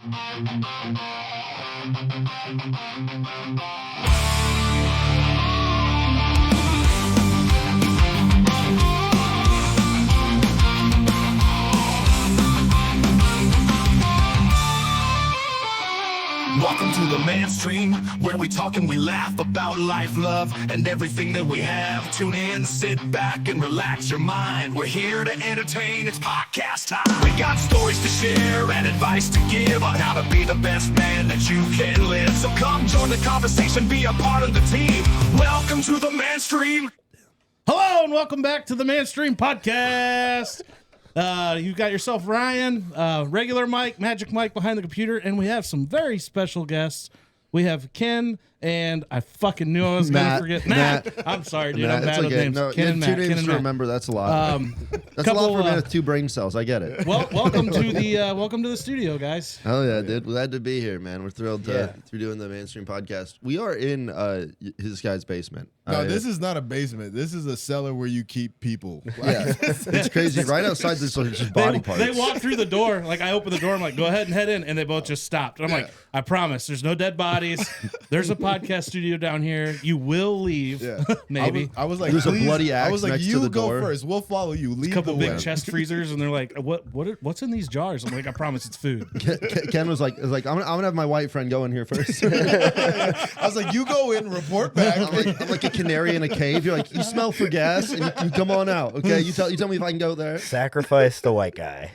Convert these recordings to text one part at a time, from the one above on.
Welcome to the mainstream, where we talk and we laugh about life, love, and everything that we have. Tune in, sit back, and relax your mind. We're here to entertain, it's podcast time. We got stories to share and advice to give on how to be the best man that you can live. So come join the conversation, be a part of the team. Welcome to the mainstream. Hello and welcome back to the Mainstream Podcast. You got yourself Ryan, regular Mike, Magic Mike behind the computer, and we have some very special guests. We have Ken, and I fucking knew I was going to forget Matt. I'm sorry, dude. I'm bad with names. No, Ken and Matt. Two names to remember. That's a lot. That's a lot for a man with two brain cells. I get it. Well, welcome to the studio, guys. Oh yeah, dude. Glad to be here, man. We're thrilled to be doing the Mainstream Podcast. We are in his guy's basement. No, this is not a basement. This is a cellar where you keep people. Yeah, it's crazy. Right outside this is just body parts. They walk through the door. Like, I open the door. I'm like, go ahead and head in. And they both just stopped. And I'm like, I promise, there's no dead bodies. There's a podcast studio down here. You will leave. Yeah. Maybe. I was like, there's a bloody axe. I was like, next you to the go door. first. We'll follow you. Leave a couple the big way. chest freezers, and they're like, what's in these jars? I'm like, I promise it's food. Ken was like, I'm gonna have my white friend go in here first. I was like, you go in, report back. I'm like a canary in a cave. You're like, you smell for gas, and you come on out. Okay, you tell me if I can go there. Sacrifice the white guy.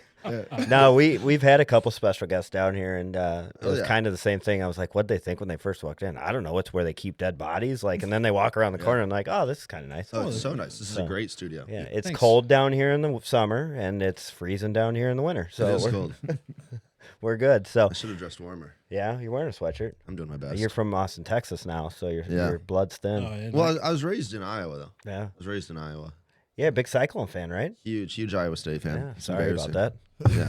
No, we've had a couple special guests down here, and it was kind of the same thing. I was like, what'd they think when they first walked in? I don't know. It's where they keep dead bodies. Like, and then they walk around the corner and like, oh, this is kind of nice. Oh, it's so nice. This is a great studio. Yeah, it's Thanks. cold down here in the summer, and it's freezing down here in the winter. So It is cold. we're good. So I should have dressed warmer. yeah, you're wearing a sweatshirt. I'm doing my best. You're from Austin, Texas now, so your blood's thin. Oh, yeah. Well, I was raised in Iowa though. Yeah, I was raised in Iowa. yeah, big Cyclone fan, right? Huge Iowa State fan. Yeah, It's sorry about that. Yeah.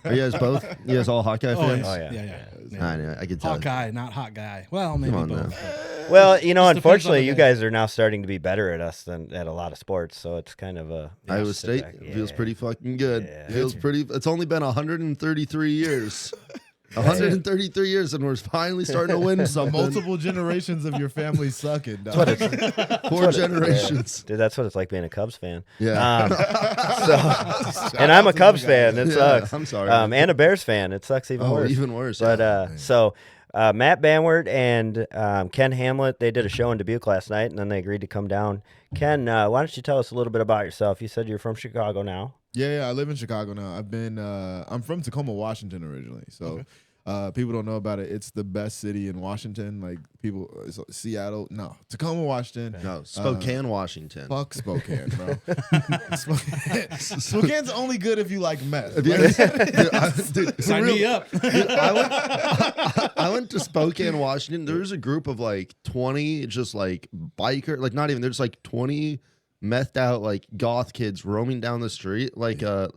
Are you guys both? You guys all Hawkeye fans? Oh, yeah. Yeah. I know. I could tell. Hawkeye, not hot guy. Well, maybe Come on both. now. Well, Just depends on unfortunately, the you day. guys are now starting to be better at us than at a lot of sports, so it's kind of a Iowa sit State back. feels Yeah. pretty fucking good. Yeah. Feels pretty. It's only been 133 years. 133 years, and we're finally starting to win something. Multiple generations of your family sucking. Dog. 4 generations. Dude, that's what it's like being a Cubs fan. Yeah. And I'm a Cubs fan. It sucks. I'm sorry. And a Bears fan. It sucks even Oh, worse. even worse. But yeah. Matt Banwart and Ken Hamlett, they did a show in Dubuque last night, and then they agreed to come down. Ken, why don't you tell us a little bit about yourself? You said you're from Chicago now. Yeah, I live in Chicago now. I'm from Tacoma, Washington originally. So people don't know about it. It's the best city in Washington. Like Seattle. No, Tacoma, Washington. No, Spokane, Washington. Fuck Spokane, bro. Spokane's only good if you like meth. Dude, Sign me up. I went to Spokane, Washington. There was a group of like 20 just like biker, like not even, there's like 20 methed out like goth kids roaming down the street like in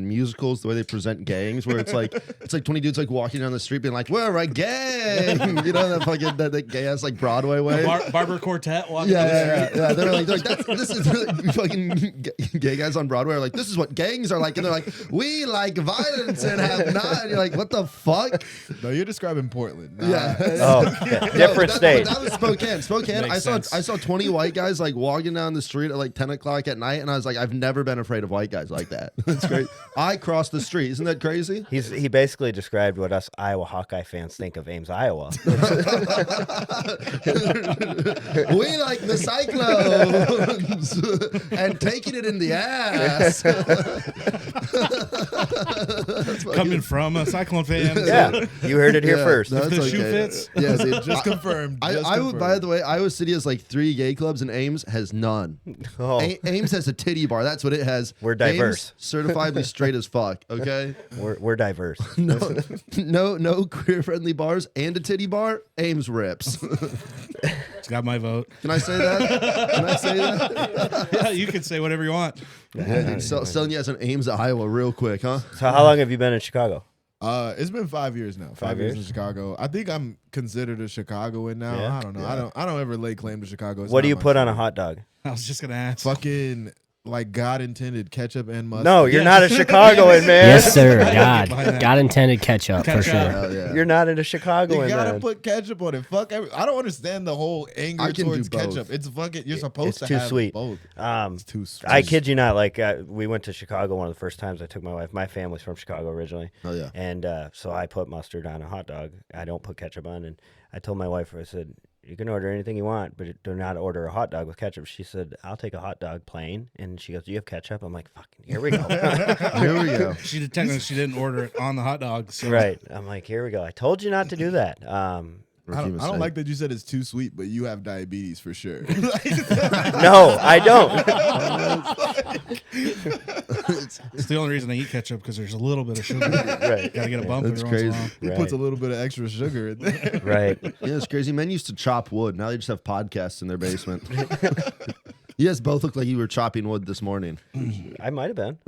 musicals the way they present gangs where it's like 20 dudes like walking down the street being like, we're a gang, you know, that fucking that gay ass like Broadway way. Barber Quartet walking. Yeah. They're like this is really fucking gay guys on Broadway are like, this is what gangs are like, and they're like, we like violence and have not. And you're like, what the fuck? No, you're describing Portland. Nah. Yeah. Different state. That was Spokane. Makes sense. I saw 20 white guys like walking down the street at like 10 o'clock at night, and I was like, I've never been afraid of white guys like that. That's great. I crossed the street. Isn't that crazy? He basically described what us Iowa Hawkeye fans think of Ames, Iowa. We like the Cyclones and taking it in the ass. Coming from a Cyclone fan. Yeah, you heard it here first. That's the shoe fits. Yeah, dude. Just confirmed. By the way, Iowa City has like 3 gay clubs, and Ames has none. Oh. Ames has a titty bar. That's what it has. We're diverse. Ames, certifiably straight as fuck. Okay. We're diverse. No queer friendly bars and a titty bar. Ames rips. It's got my vote. Can I say that? Yeah, you can say whatever you want. Yeah, dude, selling you as an Ames, Iowa, real quick, huh? So how long have you been in Chicago? It's been 5 years now. 5 years in Chicago. I think I'm considered a Chicagoan now. Yeah. I don't know. I don't ever lay claim to Chicago. It's What do not you my put on a story. hot dog? I was just gonna ask. Fucking like God intended ketchup and mustard. No, you're not a Chicagoan, man. Yes, sir. Behind that. God intended ketchup for Ketchup. sure. Hell yeah. You're not into You Chicagoan, gotta man. put ketchup on it. I don't understand the whole anger I can do towards both. ketchup. It's fucking. You're supposed It's to too have sweet. both. Um, Too sweet. I kid you not. Like we went to Chicago one of the first times I took my wife. My family's from Chicago originally. Oh yeah. And so I put mustard on a hot dog. I don't put ketchup on. And I told my wife, I said, you can order anything you want, but do not order a hot dog with ketchup. She said, I'll take a hot dog plain. And she goes, do you have ketchup? I'm like, fucking, here we go. Here we go. She technically she didn't order it on the hot dog. So. Right. I'm like, here we go. I told you not to do that. I don't like that you said it's too sweet, but you have diabetes for sure. No, I don't. It's the only reason I eat ketchup because there's a little bit of sugar. Right. Gotta get a bump That's every once in a crazy. He Right. puts a little bit of extra sugar in there. Right. Yeah, it's crazy. Men used to chop wood. Now they just have podcasts in their basement. You guys both look like you were chopping wood this morning. I might have been.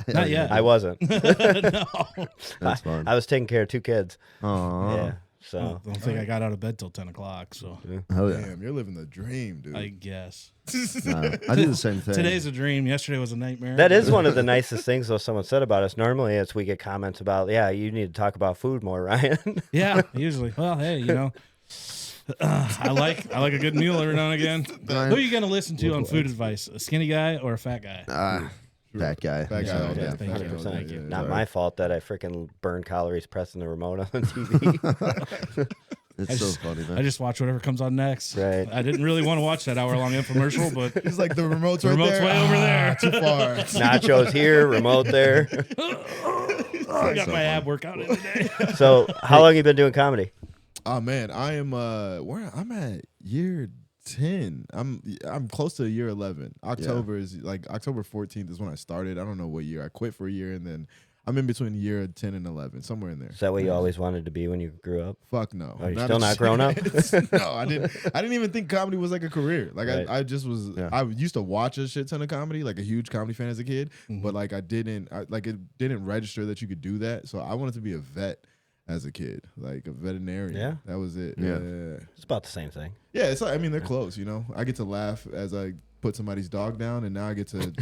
Not yet. I wasn't. That's fun. I was taking care of 2 kids. Aww. Yeah. I So don't think I got out of bed till 10 o'clock, so Hell yeah. Damn, you're living the dream, dude. I guess. No, I do the same thing. Today's a dream. Yesterday was a nightmare. that is one of the nicest things though someone said about us. Normally it's we get comments about, yeah, you need to talk about food more, Ryan. Yeah, usually. Well, hey, you know, I like a good meal every now and again. Who are you gonna listen to on food advice? A skinny guy or a fat guy? Fat guy. Fat guy So, all day. yeah. Thank you. 100%. Not my fault that I freaking burned calories pressing the remote on the TV. It's so funny, man. I just watch whatever comes on next. Right. I didn't really want to watch that hour-long infomercial, but It's like the remote's right remote's there. way over there. Too far. Nachos here, remote there. I got my ab workout in today. So how long you been doing comedy? Oh man, I am I'm at year 10. I'm close to year 11. October is like October 14th is when I started. I don't know what year. I quit for a year and then I'm in between year 10 and 11, somewhere in there. Is that what you always wanted to be when you grew up? Fuck no. Oh, you're still not grown up? No, I didn't even think comedy was like a career. Like Right. I just was I used to watch a shit ton of comedy, like a huge comedy fan as a kid, but like it didn't register that you could do that. So I wanted to be a vet as a kid, like a veterinarian. Yeah. That was it. Yeah. It's about the same thing. Yeah, it's like, I mean, they're close, you know. I get to laugh as I put somebody's dog down, and now I get to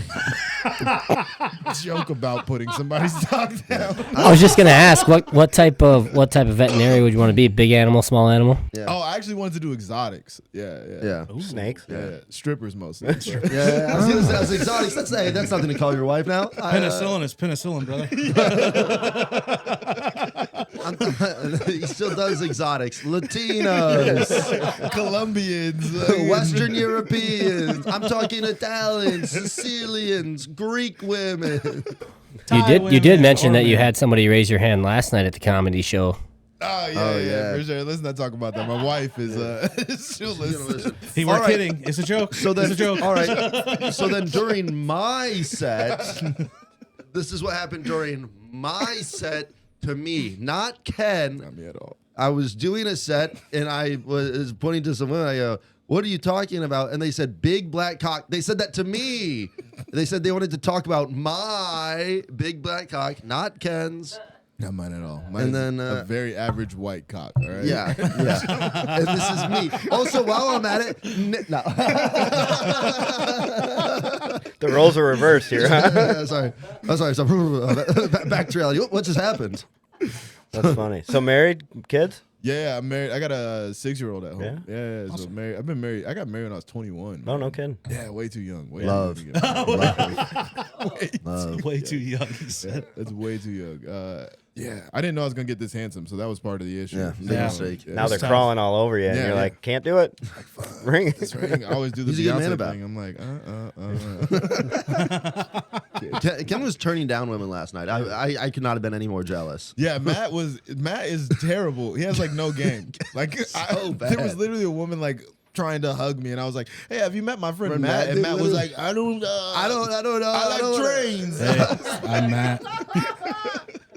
joke about putting somebody's dog down. I was just gonna ask what type of veterinarian would you want to be? Big animal, small animal? Yeah. Oh, I actually wanted to do exotics. Yeah. Yeah. Snakes? Yeah. Strippers mostly. Yeah, I was gonna say, as exotics. That's nothing to call your wife now. Penicillin is penicillin, brother. He still does exotics. Latinos, Colombians. Western Europeans. I'm talking Italians, Sicilians, Greek women. You did mention that you had somebody raise your hand last night at the comedy show. Oh yeah, for sure. Let's not talk about that. My wife is she'll listen. He weren't All right. kidding. It's a joke. So then, it's a joke. all right. So then, during my set, this is what happened during my set to me, not Ken. Not me at all. I was doing a set and I was pointing to some women. I go, "What are you talking about?" And they said, "Big black cock." They said that to me. They said they wanted to talk about my big black cock, not Ken's. Not mine at all. Mine And is then, a very average white cock. All right. Yeah, yeah. And this is me. Also, while I'm at it, no. The roles are reversed here, huh? Sorry. I'm sorry. So, back to reality. What just happened? That's funny. So married, kids? Yeah, I'm married. I got a 6-year-old at home. Yeah? So married. I've been married. I got married when I was 21. Oh, no kidding. Yeah, way too young. Way Love. Too young. Way too young, he said. That's way too young. Yeah, I didn't know I was gonna get this handsome, so that was part of the issue. Yeah, So, big mistake. Now they're tough. crawling all over you, and Yeah, you're yeah. like, can't do it. Ring it. That's right. I always do the He's a good man Beyonce about thing. I'm like, Ken was turning down women last night. I could not have been any more jealous. Yeah, Matt is terrible. He has like no game. Like So there was bad. literally a woman like trying to hug me, and I was like, "Hey, have you met my friend Friend Matt?" Matt? And Dude, Matt was literally- like, "I don't know. I don't know. I like trains." Hey, I'm Matt.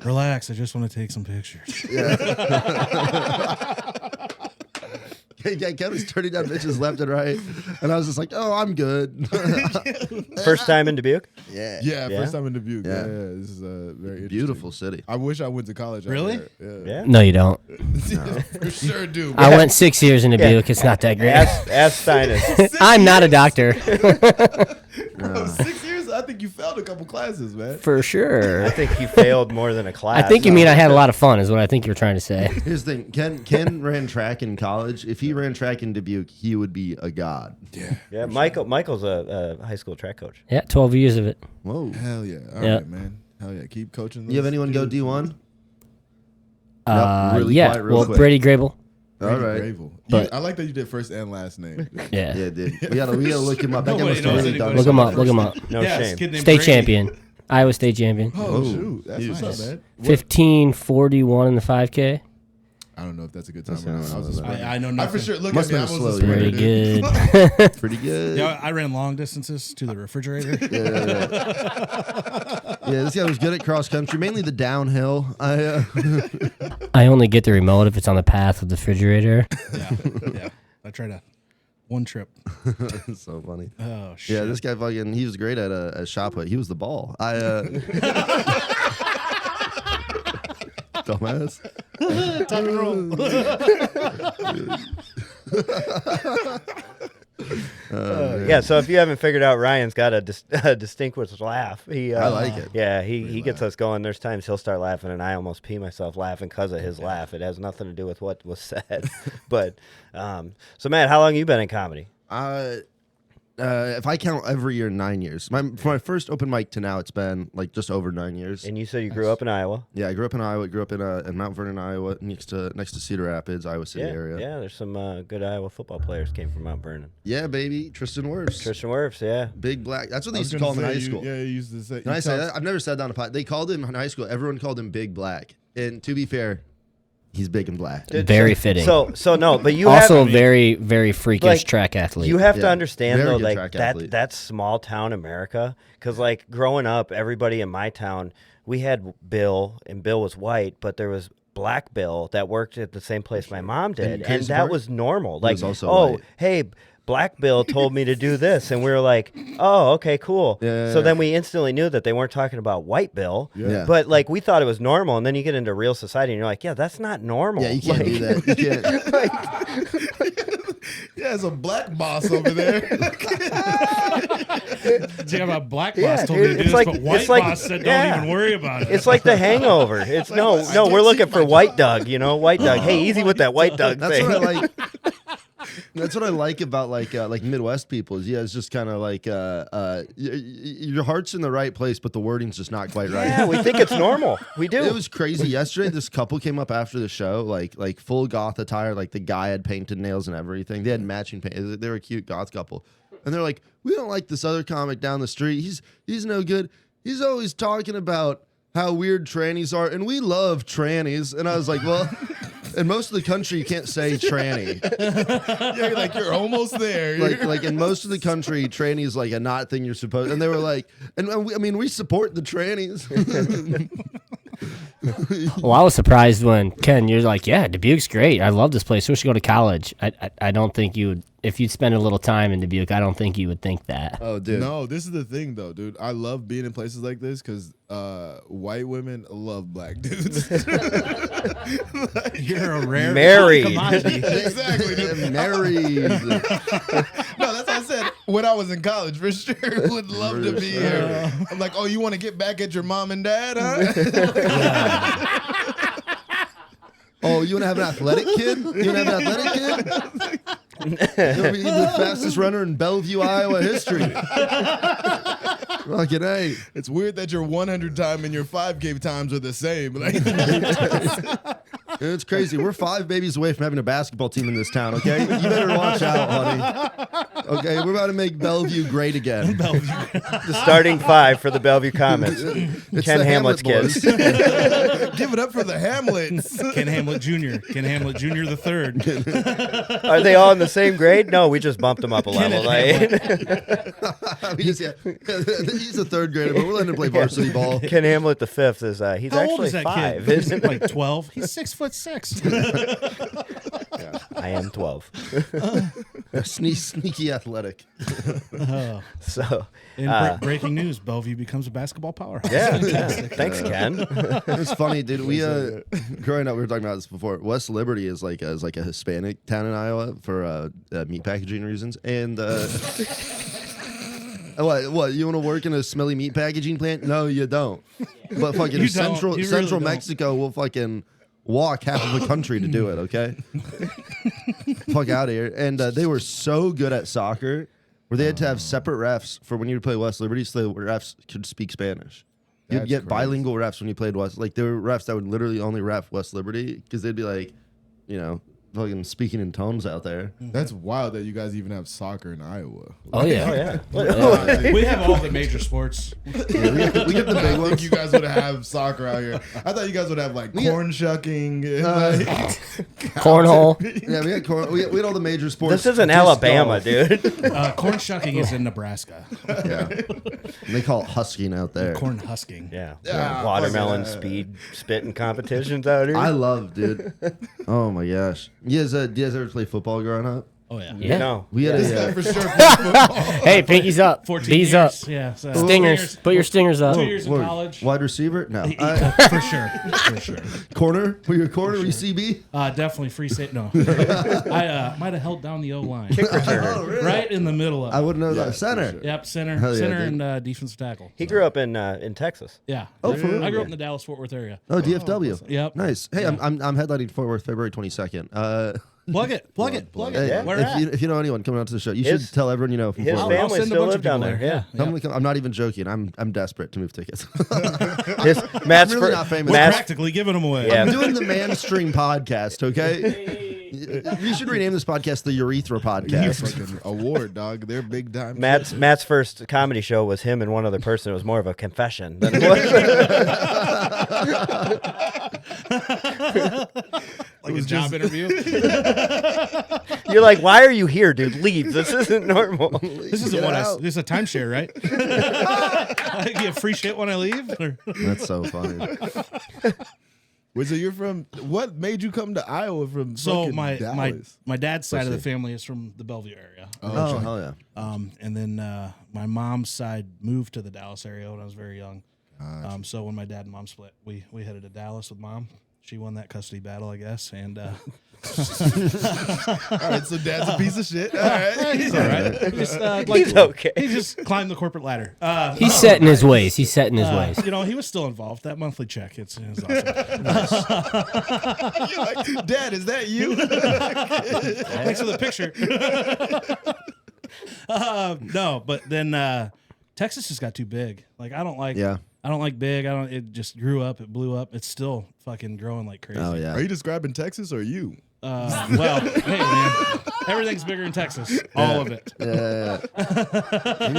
Relax. I just want to take some pictures. Yeah, Ken was turning down bitches left and right, and I was just like, "Oh, I'm good." First time in Dubuque? Yeah, Yeah, Yeah? first time in Dubuque. Yeah. Yeah, this is a very interesting. beautiful city. I wish I went to college. out Really? there. Yeah. No, you don't. For sure do. I went 6 years in Dubuque. It's not that great. Ask Steinus. I'm not a doctor. Bro, 6 years think you failed a couple classes, man. For sure. I think you failed more than a class. I think you mean I had a lot of fun, is what I think you're trying to say. Here's the thing. Ken ran track in college. If he ran track in Dubuque, he would be a god. Yeah, Michael's a high school track coach. Yeah, 12 years of it. Whoa. Hell yeah. All Yeah. right, man. Hell yeah. Keep coaching. You have those anyone go kids. D1? Really Yeah, quiet, real well, quick. Brady Grable. All Brady right. Gravel. But- I like that you did first and last name. Yeah. Yeah, dude. We gotta look him up. That guy Nobody must have knows really anybody. done Look him something. up. Look him up. No yeah, shame. Kid named State Brady. champion. Iowa State champion. Oh, shoot. That's Huge. what's up, man. 15:41 in the 5K. I don't know if that's a good time That's or not. not- I was just I know I nothing. for sure look Must at me. I have was been a slow, sprinter, Pretty dude. good. Pretty good. Yeah, I ran long distances to the refrigerator. Yeah, this guy was good at cross country, mainly the downhill. I only get the remote if it's on the path of the refrigerator. yeah. I tried a one trip. It's so funny. Oh shit. Yeah, this guy fucking, he was great at shot put. He was the ball. Dumbass. Tuck and roll. Yeah, so if you haven't figured out, Ryan's got a distinguished laugh. I like it. Yeah, he gets us going. There's times he'll start laughing, and I almost pee myself laughing because of his laugh. It has nothing to do with what was said. But so Matt, how long you been in comedy? If I count every year, 9 years. From my first open mic to now, it's been like just over 9 years. And you said you grew up in Iowa. Yeah, I grew up in Iowa. Grew up in Mount Vernon, Iowa, next to Cedar Rapids, Iowa City Yeah, area. yeah. There's some good Iowa football players came from Mount Vernon. Yeah, baby, Tristan Wirfs. Tristan Wirfs, yeah. Big black. That's what they I used was to call him in gonna high say, school. Yeah, you used to say. Can I say that? I've never said that on a pod. They called him in high school. Everyone called him Big Black. And to be fair, he's big and black. Very fitting. So no, but you Also, have, a very, very freakish like, track athlete. you have to Yeah, understand very though, good like track athlete. that's small town America. Because like growing up, everybody in my town, we had Bill, and Bill was white, but there was Black Bill that worked at the same place my mom did, and crazy that part, was normal. he Like, was also oh, white. hey, Black Bill told me to do this, and we were like, oh, okay, cool. Yeah. So then we instantly knew that they weren't talking about White Bill, Yeah. but like we thought it was normal, and then you get into real society, and you're like, yeah, that's not normal. Yeah, you can't Like, do that. You can't. Yeah, there's a black boss over there. See, about black boss Yeah, told me to do it's this, like- but white it's like- boss said, "Don't yeah. even worry about it." It's like The Hangover. It's no, we're looking for White Doug. You know, White Doug. Hey, easy with that White Doug That's thing. what I like. That's what I like about like Midwest people. Is it's just kind of like your heart's in the right place, but the wording's just not quite right. Yeah, we think it's normal. We do. It was crazy yesterday. This couple came up after the show, like full goth attire. Like the guy had painted nails and everything. They had matching paint. They were a cute goth couple, and they're like, "We don't like this other comic down the street. He's no good. He's always talking about how weird trannies are, and we love trannies." And I was like, "Well, in most of the country, you can't say tranny. Yeah, like you're almost there. Like in most of the country, tranny is like a not thing you're supposed." And they were like, "And I mean, we support the trannies." Well, I was surprised when Ken, you're like, yeah, Dubuque's great. I love this place. We should go to college. I don't think you would, if you'd spend a little time in Dubuque, I don't think you would think that. Oh, dude. No, this is the thing though, dude. I love being in places like this because white women love black dudes. You're a rare Married. commodity. Exactly, dude. Married. No, that's what I said when I was in college. For sure, would love to be here. I'm like, oh, you want to get back at your mom and dad, huh? Oh, you want to have an athletic kid? You want to have an athletic kid? You'll be the fastest runner in Bellevue, Iowa history. Fucking A. It's weird that your 100 time and your 5K times are the same. Like, It's crazy. We're 5 babies away from having a basketball team in this town, okay? You better watch out, honey. Okay, we're about to make Bellevue great again. The starting 5 for the Bellevue Comets. It's Ken the Hamlet's Hamlet kids. give it up for the Hamlets. Ken Hamlett Jr. Ken Hamlett Jr. the third. Are they all in the same grade? No, we just bumped them up a level. He's a 3rd grader, but we're letting him play varsity ball. Ken Hamlet the 5th is he's How actually old is that 5. kid? He's like 12. He's 6'6". I am 12. Sneaky athletic. So In breaking news, Bellevue becomes a basketball powerhouse. yeah, thanks, Ken. It's funny, dude. We growing up, we were talking about this before. West Liberty is like a Hispanic town in Iowa for meat packaging reasons, and What? You want to work in a smelly meat packaging plant? No, you don't. But fucking You don't. Central You really Central don't. Mexico will fucking walk half of the country to do it. Okay, fuck out of here. And they were so good at soccer, where they had to have separate refs for when you play West Liberty, so the refs could speak Spanish. You'd That's get crazy. bilingual refs when you played West. Like there were refs that would literally only ref West Liberty because they'd be like, you know, fucking speaking in tones out there. That's wild that you guys even have soccer in Iowa. Oh yeah. Yeah. We have all the major sports. Yeah, we get the big I think ones. you guys would have soccer out here. I thought you guys would have like corn shucking, and, like, Cornhole. Yeah, we had all the major sports. This isn't Disc Alabama, golf. dude. Corn shucking is in Nebraska. Yeah, and they call it husking out there. Corn husking. Yeah. Ah, Watermelon fuck yeah. speed spitting competitions out here. I love, dude. Oh my gosh, you guys ever play football growing up? Oh yeah. Yeah. No. We had this a guy for sure plays football. Hey, pinkies up. 14 Bees years. up. Yeah. So Stingers. Put your stingers up. 2 years in what, college. wide receiver. No, For sure. For sure. corner. Were you a corner? Were you CB? Definitely free state. No. I might have held down the O line. Oh, really? Right in the middle of I it. wouldn't know Yeah, that. for Center. sure. Yep, center, Hell yeah, center, dude. and defensive tackle. He grew up in Texas. Yeah. Oh, for real? I grew up in the Dallas Fort Worth area. Oh, DFW. Yep. Nice. Hey, I'm headlining Fort Worth February 22nd. Plug it. Hey, Yeah. Where if you know anyone coming out to the show, you His- should tell everyone you know from His Fort Worth. I'll family send a still bunch live of down people there. there. I'm not even joking. I'm desperate to move tickets. His, Matt's I'm really fir- not famous. We're Matt's- practically giving them away. Yeah. I'm doing the Mainstream podcast. Okay, you should rename this podcast the Urethra Podcast. Fucking award, dog. They're big time. Matt's first comedy show was him and one other person. It was more of a confession than it was. Like a job interview. You're like, why are you here, dude? Leave. This isn't normal. This isn't Get what out. this is a timeshare, right? I get free shit when I leave. Or- That's so funny. Wait, so you're from? What made you come to Iowa from? So fucking my Dallas? dad's side of the Pussy. family is from the Bellevue area. Oh hell yeah! And then my mom's side moved to the Dallas area when I was very young. So when my dad and mom split, we headed to Dallas with mom. She won that custody battle, I guess. And All right, so dad's a piece of shit. All right. he's all right. He just, He's okay. He just climbed the corporate ladder. He's set in his ways. He's set in his ways. You know, he was still involved. That monthly check, it's awesome. You're like, Dad, is that you? Thanks for the picture. No, but then Texas just got too big. Like I don't like. Yeah. I don't like big. It just grew up. It blew up. It's still fucking growing like crazy. Oh yeah. Are you describing Texas or you? Well, hey man, everything's bigger in Texas. All of it. Yeah.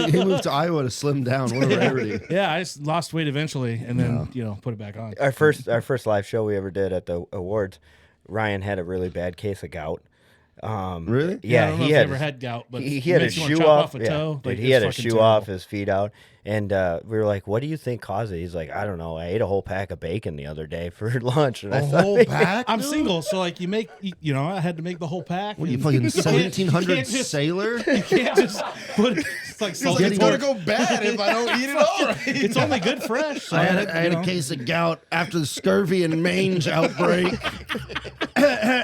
He moved to Iowa to slim down. What a rarity. Yeah, I just lost weight eventually, and then put it back on. Our first live show we ever did at the awards, Ryan had a really bad case of gout. Really? I Yeah, don't know he if had you ever had gout, but he it had a makes you wanna shoe chop off. a Yeah, toe. dude, Like, he it's had a fucking shoe off, terrible. his feet out, and we were like, "What do you think caused it?" He's like, "I don't know. I ate a whole pack of bacon the other day for lunch." And I A thought, whole pack? I'm single, so like I had to make the whole pack. What are you and fucking can't- 1700 can't just- sailor? You can't just put it. It's like He's salt like, and it's gonna pork. go bad if I don't eat it all right. It's only good fresh. So I had a case of gout after the scurvy and mange outbreak.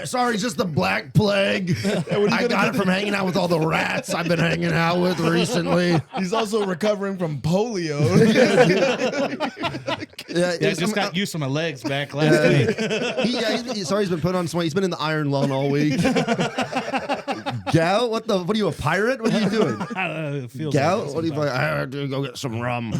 Sorry, just the Black Plague. I got it from hanging out with all the rats I've been hanging out with recently. He's also recovering from polio. Yeah, I just got used to my legs back last week. Sorry, he's been put on some weight. He's been in the iron lung all week. Gout? What are you, a pirate? What are you doing? I don't know, it feels Gout? like What are you like? I have to go get some rum.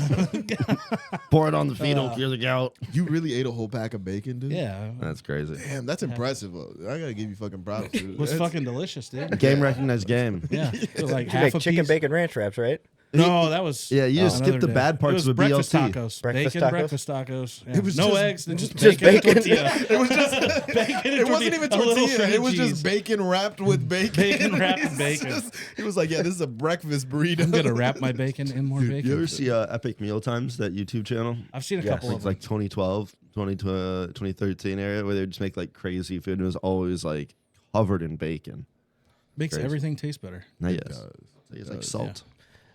Pour it on the feet, it'll cure the gout. You really ate a whole pack of bacon, dude? Yeah, That's crazy. Damn, that's impressive. I gotta give you fucking props, dude. it was That's- fucking delicious, dude. Game recognized game. Yeah, it was like you half make a chicken piece. bacon ranch wraps, right? No, that was Yeah, you just another skipped the day. bad parts It was of a breakfast BLT. tacos, Breakfast bacon, tacos? breakfast tacos. Yeah. It was no just- eggs, then just just bacon, bacon. tortilla. It was just Bacon and it wasn't tortilla, even a little tortilla. shredded It was cheese. just bacon wrapped with bacon. Bacon wrapped in It's bacon. just- It was like, yeah, this is a breakfast burrito. I'm gonna wrap my bacon in more bacon. You ever see Epic Meal Times, that YouTube channel? I've seen a Yes. couple of It's them. like 2012, 2013 area where they would just make like crazy food and it was always like covered in bacon. Makes crazy. everything taste better. Not yes. It's like salt.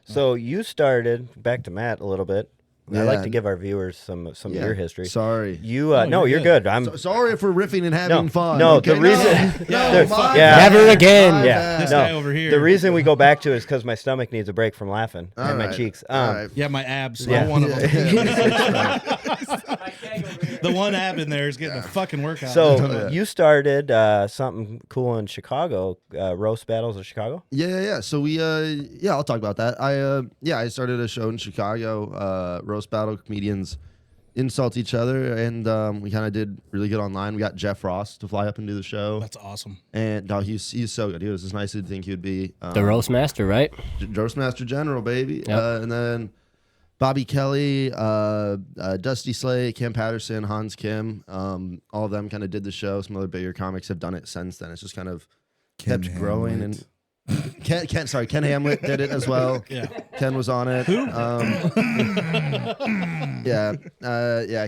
So you started back to Matt a little bit. I like Yeah. to give our viewers some of your history. Sorry. You Oh, no, you're you're good. I'm Sorry if we're riffing and having fun. no. okay? The reason, Yeah, my fuck yeah. Never again. my yeah, bad. This no. guy over here. The reason we go back to it is because my stomach needs a break from laughing All and my right. cheeks. All right. Yeah, my abs. Yeah. All one of them. Yeah. The one ab in there is getting a fucking workout. So you started something cool in Chicago, roast battles of Chicago. Yeah. So we, I'll talk about that. I started a show in Chicago, roast battle comedians insult each other, and we kind of did really good online. We got Jeff Ross to fly up and do the show, That's awesome. and no, he's so good. He was as nice as you'd think he would be. The roast master, right? Roastmaster General, baby. Yep. And then Bobby Kelly, Dusty Slay, Cam Patterson, Hans Kim, all of them kind of did the show. Some other bigger comics have done it since then. It's just kind of kept growing. And Ken Hamlett did it as well. Yeah. Ken was on it.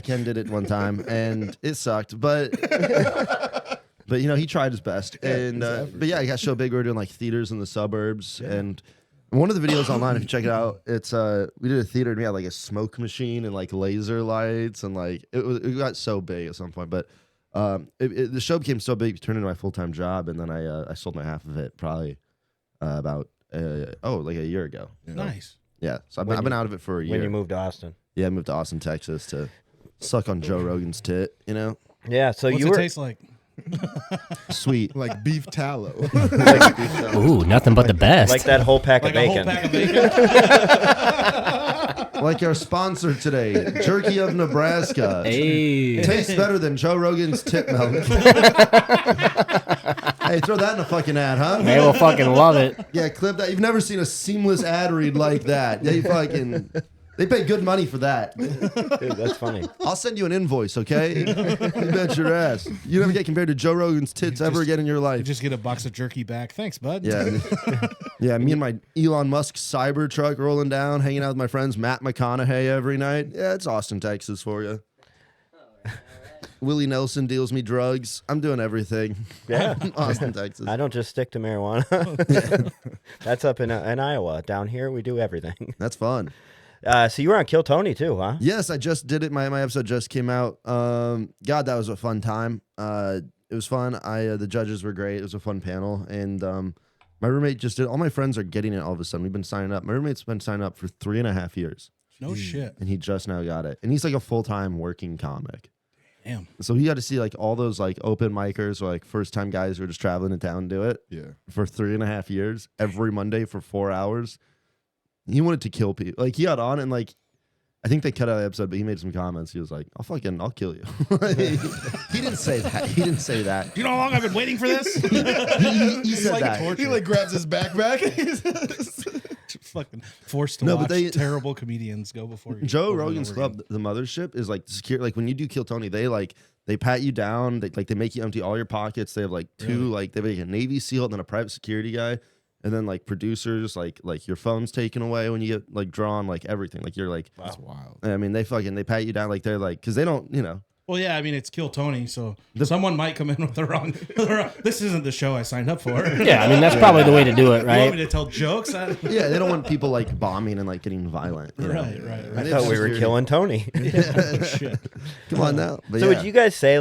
Ken did it one time, and it sucked, but he tried his best. And but yeah, I got so big. We were doing like theaters in the suburbs, and one of the videos online, if you check it out, it's we did a theater and we had like a smoke machine and like laser lights, and like it got so big at some point, but the show became so big, it turned into my full-time job, and then I sold my half of it probably about like a year ago. Nice. Yeah, so I've been out of it for a year. When you moved to Austin. Yeah, I moved to Austin, Texas to suck on Joe Rogan's tit, Yeah, so What's you it were taste like? Sweet. Like beef tallow. Ooh, nothing but the best. like that whole pack Like of a whole bacon. pack of bacon? Like our sponsor today, Jerky of Nebraska. Hey. Tastes better than Joe Rogan's tit milk. Hey, throw that in a fucking ad, huh? They will fucking love it. Yeah, clip that. You've never seen a seamless ad read like that. They pay good money for that. Dude, that's funny. I'll send you an invoice, okay? You bet your ass. You never get compared to Joe Rogan's tits ever again in your You life. just get a box of jerky back. Thanks, bud. Yeah. Yeah, me and my Elon Musk Cybertruck rolling down, hanging out with my friends Matt McConaughey every night. Yeah, it's Austin, Texas for you. Willie Nelson deals me drugs. I'm doing everything. Yeah. Austin, Texas. I don't just stick to marijuana. That's up in Iowa. Down here, we do everything. That's fun. So you were on Kill Tony too, huh? Yes, I just did it. My episode just came out. God, that was a fun time. It was fun. The judges were great. It was a fun panel, and my roommate just did. All my friends are getting it all of a sudden. We've been signing up. My roommate's been signing up for 3.5 years, No shit. and he just now got it. And he's like a full-time working comic. Damn. So he got to see like all those like open micers or like first-time guys who are just traveling to town do it Yeah. for 3.5 years every Monday for 4 hours. He wanted to kill people. Like he got on and like I think they cut out the episode, but he made some comments. He was like, I'll kill you. He didn't say that. He didn't say that. You know how long I've been waiting for this? He said like that. torture. He like grabs his backpack. Fucking forced to No, but watch they- terrible comedians go before you. Joe over and Rogan's over Club, again. the mothership, is like secure. Like when you do Kill Tony, they pat you down. They make you empty all your pockets. They have like two, like they make a Navy SEAL and then a private security guy, and then like producers, like your phone's taken away when you get like drawn, like everything. Like you're like, That's wild. I mean, they pat you down. Like they're like, because they don't, Well, yeah, I mean, it's Kill Tony, so someone might come in with the wrong. This isn't the show I signed up for. Yeah, I mean, that's probably the way to do it, You want me right? to tell jokes? yeah, they don't want people like bombing and like getting violent. you know? Right. I thought we were killing Tony. Shit. Come on now. But So yeah. would you guys say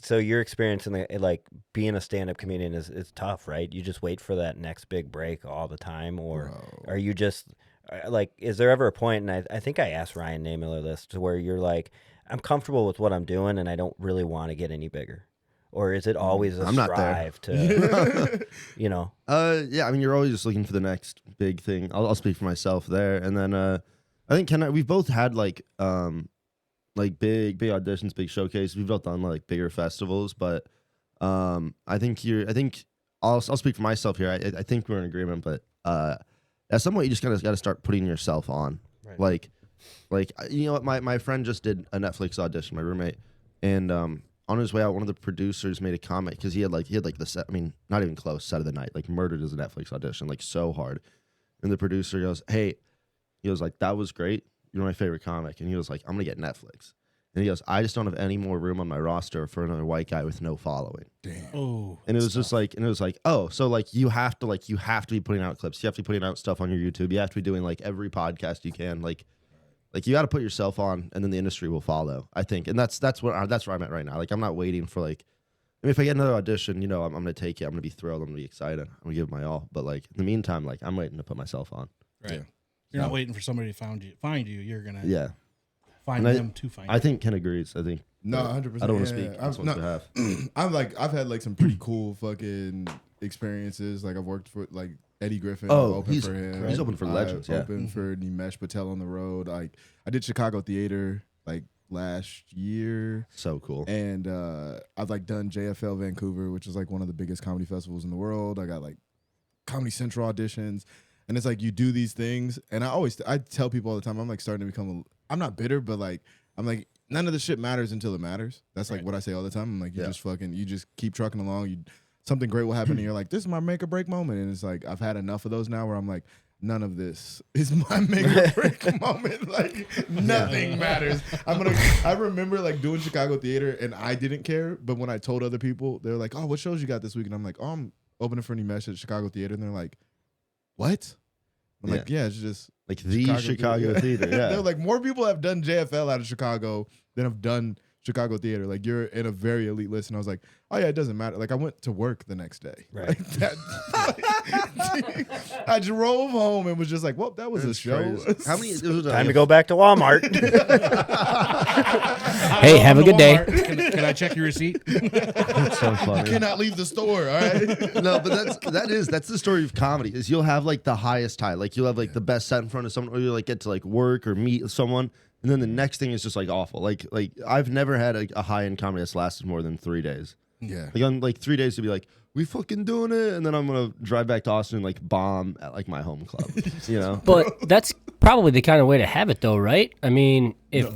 so your experience in the like being a stand-up comedian is tough, right? You just wait for that next big break all the time, or are you just like, is there ever a point, and I think I asked Ryan Naemiller this, to where you're like, I'm comfortable with what I'm doing and I don't really want to get any bigger? Or is it always a I'm not there. strive to, Yeah, I mean, you're always just looking for the next big thing. I'll speak for myself there, and then I think we've both had like big auditions, big showcases. We've both done like bigger festivals, but I think I'll speak for myself here. I think we're in agreement, but at some point you just got to start putting yourself on, Right. like you know what, my friend just did a Netflix audition, my roommate, and on his way out, one of the producers made a comment because he had the set. I mean, not even close, set of the night, like murdered as a Netflix audition, like so hard. And the producer goes, "Hey," he was like, "That was great. You're my favorite comic." And he was like, "I'm gonna get Netflix." And he goes, "I just don't have any more room on my roster for another white guy with no following." Oh, And it was just like, oh, so like you have to be putting out clips. You have to be putting out stuff on your YouTube. You have to be doing like every podcast you can. Like Like you got to put yourself on, and then the industry will follow. I think, and that's where I'm at right now. Like I'm not waiting for like. I mean, if I get another audition, you know, I'm gonna take it. I'm gonna be thrilled. I'm gonna be excited. I'm gonna give it my all. But like in the meantime, like I'm waiting to put myself on. Right. Yeah. You're not waiting for somebody to find you. You're gonna find And them to find. I think Ken agrees. I think. No, 100%. I don't want to speak. That's what no, you have. I've had like some pretty cool fucking experiences. Like I've worked for like Eddie Griffin. Oh, I've opened he's for him. he's open for legends. I've Yeah. opened for Nimesh Patel on the road. Like I did Chicago Theater like last year. So cool. And I've like done JFL Vancouver, which is like one of the biggest comedy festivals in the world. I got like Comedy Central auditions, and it's like you do these things. And I tell people all the time, I'm like starting to become I'm not bitter, but like I'm like none of the shit matters until it matters. That's like what I say all the time. I'm like you just keep trucking along. Something great will happen, and you're like, this is my make or break moment. And it's like I've had enough of those now, where I'm like, none of this is my make or break moment. Like nothing matters. I remember like doing Chicago Theater and I didn't care, but when I told other people, they're like, oh, what shows you got this week? And I'm like, oh, I'm opening for Nimesh at Chicago Theater. And they're like, what? I'm like, yeah, it's just like the Chicago Theater. Yeah. They're like, more people have done JFL out of Chicago than have done Chicago Theater. Like you're in a very elite list. And I was like, oh yeah, it doesn't matter. Like I went to work the next day. Right. Like that, I drove home and was just like, well, that was That's a show. crazy. How many? Time to go back to Walmart. Hey, have a good day. Can I check your receipt? That's so funny. Cannot leave the store. All right. No, but that's the story of comedy. Is you'll have like the highest high, like you'll have like the best set in front of someone, or you like get to like work or meet someone, and then the next thing is just like awful. Like I've never had a high in comedy that's lasted more than 3 days. Yeah. Like on like 3 days to be like, we fucking doing it, and then I'm gonna drive back to Austin and like bomb at like my home club. You know. But that's probably the kind of way to have it, though, right? I mean, if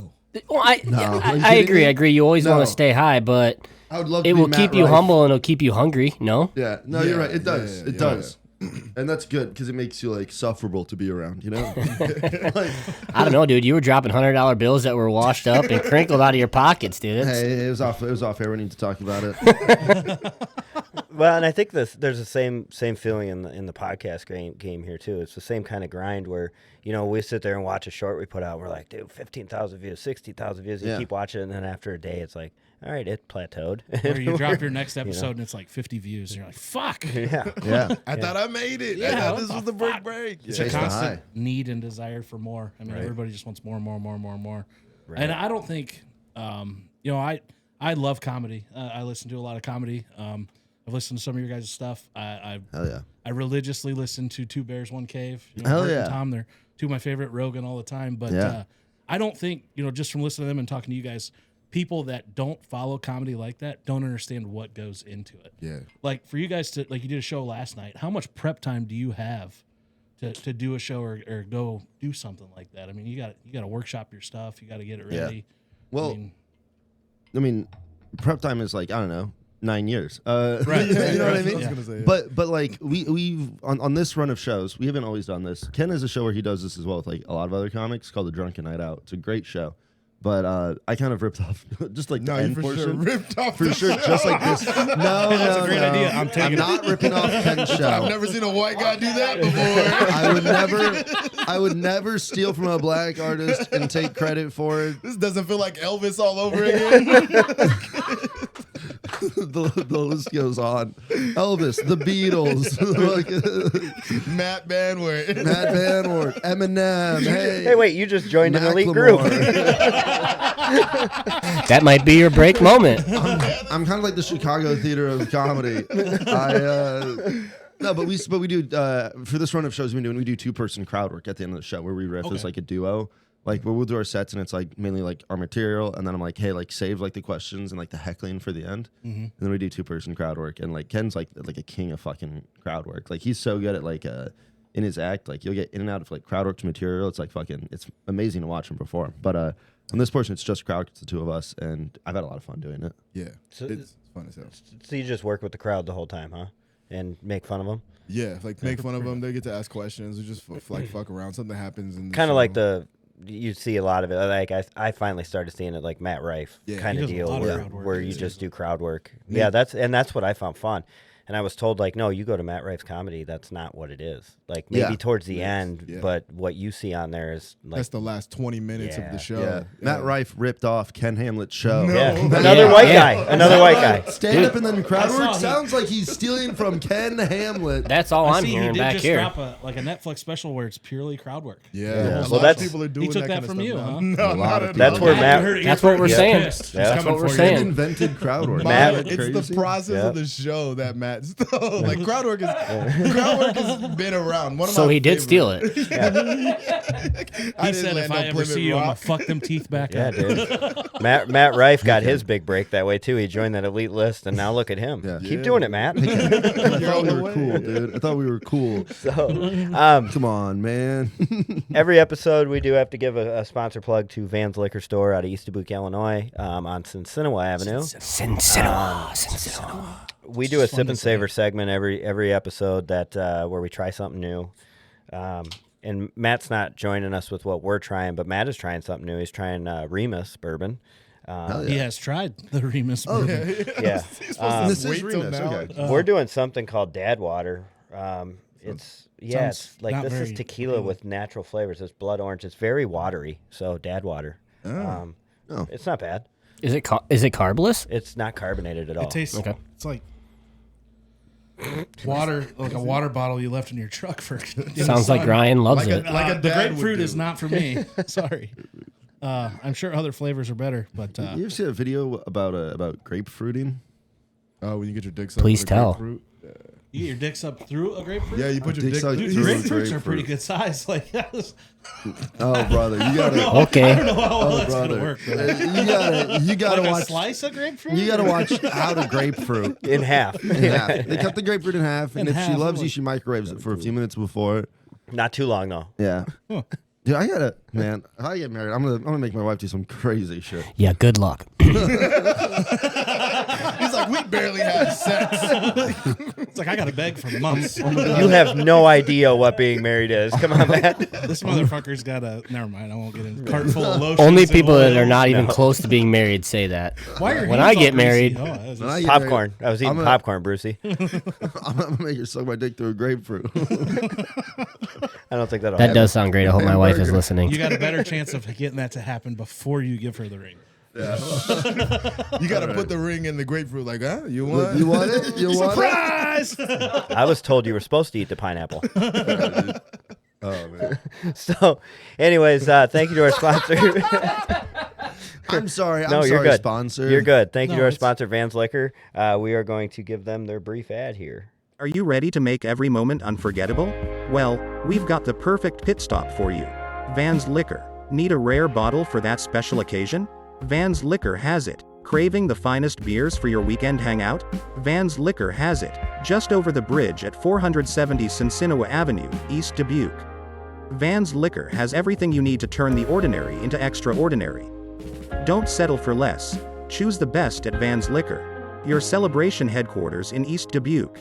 well, Are you I agree. kidding I me? agree. You always No. want to stay high, but I would love. it to be will Matt keep you Rife. humble and it'll keep you hungry. No. Yeah. No, you're Yeah, right. It does. yeah, It yeah, does. And that's good because it makes you like sufferable to be around. You know. Like, I don't know, dude. You were dropping $100 bills that were washed up and crinkled out of your pockets, dude. It's- hey, it was off. It was off air. We need to talk about it. Well, and I think there's the same feeling in the podcast game here too. It's the same kind of grind where we sit there and watch a short we put out. And we're like, dude, 15,000 views, 60,000 views. You keep watching it, and then after a day, it's like, all right, it plateaued. Or you drop your next episode and it's like 50 views, and you're like, fuck. Yeah. I thought I made it. I Yeah, thought what this the was the fuck? break. It's Chase a the constant high. need and desire for more. I mean, everybody just wants more and more and more and more and more. And I don't think, I love comedy. I listen to a lot of comedy. I've listened to some of your guys' stuff. Hell yeah. I religiously listen to Two Bears, One Cave. Hell Bert yeah. and Tom, they're two of my favorite. Rogan all the time. But Yeah. I don't think, just from listening to them and talking to you guys, people that don't follow comedy like that don't understand what goes into it. Yeah. Like for you guys to, like you did a show last night, how much prep time do you have to do a show or go do something like that? I mean, you got to workshop your stuff. You got to get it ready. Well, I mean, prep time is like, I don't know, 9 years. Right. You know what I mean? I was gonna say, yeah. But like we've on this run of shows, we haven't always done this. Ken has a show where he does this as well with like a lot of other comics called The Drunken Night Out. It's a great show. But I kind of ripped off just like No, the you end for sure portion. ripped off For the sure, show. just like this. No, That's no, a great no. idea. I'm taking it. not ripping off Ken's show. I've never seen a white guy do that before. I would never steal from a black artist and take credit for it. This doesn't feel like Elvis all over again. The list goes on. Elvis, the Beatles, Matt Banwart. Matt Banwart, Eminem. Hey, wait, you just joined an elite group. That might be your break moment. I'm kind of like the Chicago theater of comedy. No, but we do for this run of shows we do 2-person crowd work at the end of the show where we riff as like a duo. Like we'll do our sets and it's like mainly like our material, and then I'm like, hey, like save like the questions and like the heckling for the end, and then we do 2-person crowd work. And like Ken's like a king of fucking crowd work. Like he's so good at like in his act, like you'll get in and out of like crowd work material. It's like fucking, it's amazing to watch him perform. But on this portion, it's just crowd, it's the two of us, and I've had a lot of fun doing it. Yeah, So- it's fun as hell. So you just work with the crowd the whole time, huh? And make fun of them? Yeah, like make fun of them. They get to ask questions. We just like fuck around. Something happens in the Kind of like show. you see a lot of it. Like I finally started seeing it like Matt Rife Yeah, kind he of does a deal lot of where, crowd work. where you just do crowd work. Yeah, that's what I found fun. And I was told, like, no, you go to Matt Rife's comedy, that's not what it is. Like, maybe Yeah. towards the end, Yeah. but what you see on there is, like, That's the last 20 minutes of Yeah. the show. Yeah. Matt Rife ripped off Ken Hamlett's show. No. yeah. Yeah. Another white guy. Another white guy. Stand up and then crowd I saw work he- sounds like he's stealing from Ken Hamlet. That's all I I'm see he hearing did back just here. drop a Netflix special where it's purely crowd work. Yeah. Yeah. A Well, lot of that's- people are doing He took that kind of from stuff you, now. huh? No, A lot not of at people. That's where all. Matt- You heard it here That's what first. we're He's saying. pissed. Yeah. He's That's coming what we're for you. saying. Ken invented crowd work. Matt- Isn't that It's the crazy? process Yeah. of the show that Matt stole. Like crowd work has been around. One of So my he did favorite- steal it. He said, if I ever see you, I'm going to fuck them teeth back Yeah, up. dude. Matt Rife got his big break that way too. He joined that elite list, and now look at him. Yeah. Keep Yeah. doing it, Matt. I thought on we the were way. cool, dude. I thought we were cool. So, Come on, man. every episode we do have to give a sponsor plug to Van's Liquor Store out of East Dubuque, Illinois, on Cincinnati Avenue. Cincinnati. We do a fun sip to and say. savor segment every episode that where we try something new. And Matt's not joining us with what we're trying, but Matt is trying something new. He's trying Remus bourbon. Hell He yeah. has tried the Remus Oh, bourbon. Yeah. He's supposed This to is wait till Remus, now. okay. We're doing something called Dad Water. It's sounds it's like not this is very tequila appealing. with natural flavors. It's blood orange. It's very watery. So Dad Water. Oh. It's not bad. Is it carbless? It's not carbonated at all. It tastes, Okay. it's like water, like a water bottle you left in your truck for. in the Sounds like sun. Ryan loves Like it. a- like a The dad would grapefruit do. is not for me. Sorry. I'm sure other flavors are better, but You ever see a video about grapefruiting? Oh, when you get your dick sucked Please with a tell. grapefruit? you get your dick sucked through a grapefruit? Yeah, you put your dick dick. sucked Dude, through a grapefruits are pretty grapefruit. good size. Like, Oh, brother, you gotta. Okay. I don't know how well that's brother. gonna work. But You gotta like a watch. slice of grapefruit? You gotta watch How to Grapefruit In half. in half. They cut the grapefruit in half, and In if she half, loves like- you, she microwaves it for a few minutes before. Not too long though. Yeah. Dude, I gotta, man. If I get married, I'm gonna make my wife do some crazy shit. Yeah, good luck. He's like, we barely had sex. It's like I got to beg for months. You have no idea what being married is. Come on, Matt. This motherfucker's got a. Never mind. I won't get in. Cart full of lotion. Only people that are not even close to being married say that. Why are your When hands I get all greasy? married- Oh, that was When I just- get Popcorn. I was eating I'm a- popcorn, Brucey. I'm gonna make her suck my dick through a grapefruit. I don't think that'll That happen. does sound great. I hope my wife is listening. you got a better chance of getting that to happen before you give her the ring. You got to put the ring in the grapefruit. Like, huh? You want? You want it? You want Surprise! I was told you were supposed to eat the pineapple. it? Oh man. So, anyways, thank you to our sponsor. I'm sorry. No, I'm you're sorry, good. sponsor. You're good. Thank you No, to our it's- sponsor, Van's Liquor. We are going to give them their brief ad here. Are you ready to make every moment unforgettable? Well, we've got the perfect pit stop for you. Van's Liquor. Need a rare bottle for that special occasion? Van's Liquor has it. Craving the finest beers for your weekend hangout? Van's Liquor has it. Just over the bridge at 470 Cincinnati Avenue, East Dubuque. Van's Liquor has everything you need to turn the ordinary into extraordinary. Don't settle for less. Choose the best at Van's Liquor. Your celebration headquarters in East Dubuque.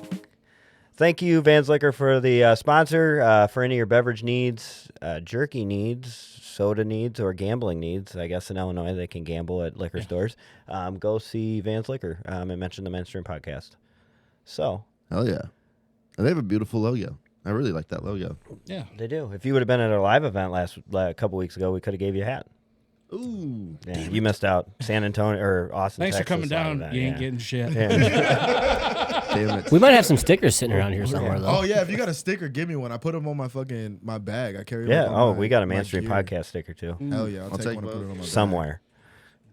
Thank you, Van's Liquor, for the sponsor. For any of your beverage needs, jerky needs, soda needs, or gambling needs, I guess in Illinois they can gamble at liquor stores. Go see Van's Liquor and mention the Mainstream Podcast. So, Hell yeah. And they have a beautiful logo. I really like that logo. Yeah. they do. If you would have been at a live event a couple weeks ago, we could have gave you a hat. Ooh. Yeah, you missed out. San Antonio or Austin. Thanks for Texas, coming live down. event, You ain't yeah. getting shit. Damn it. We might have some stickers sitting around here somewhere, Oh though. yeah, if you got a sticker, give me one. I put them on my my bag. I carry them. Yeah. up on Oh, my- we got a my Mainstream gear. Podcast sticker too. Hell yeah, I'll take take one and put both. it on my bag. Somewhere.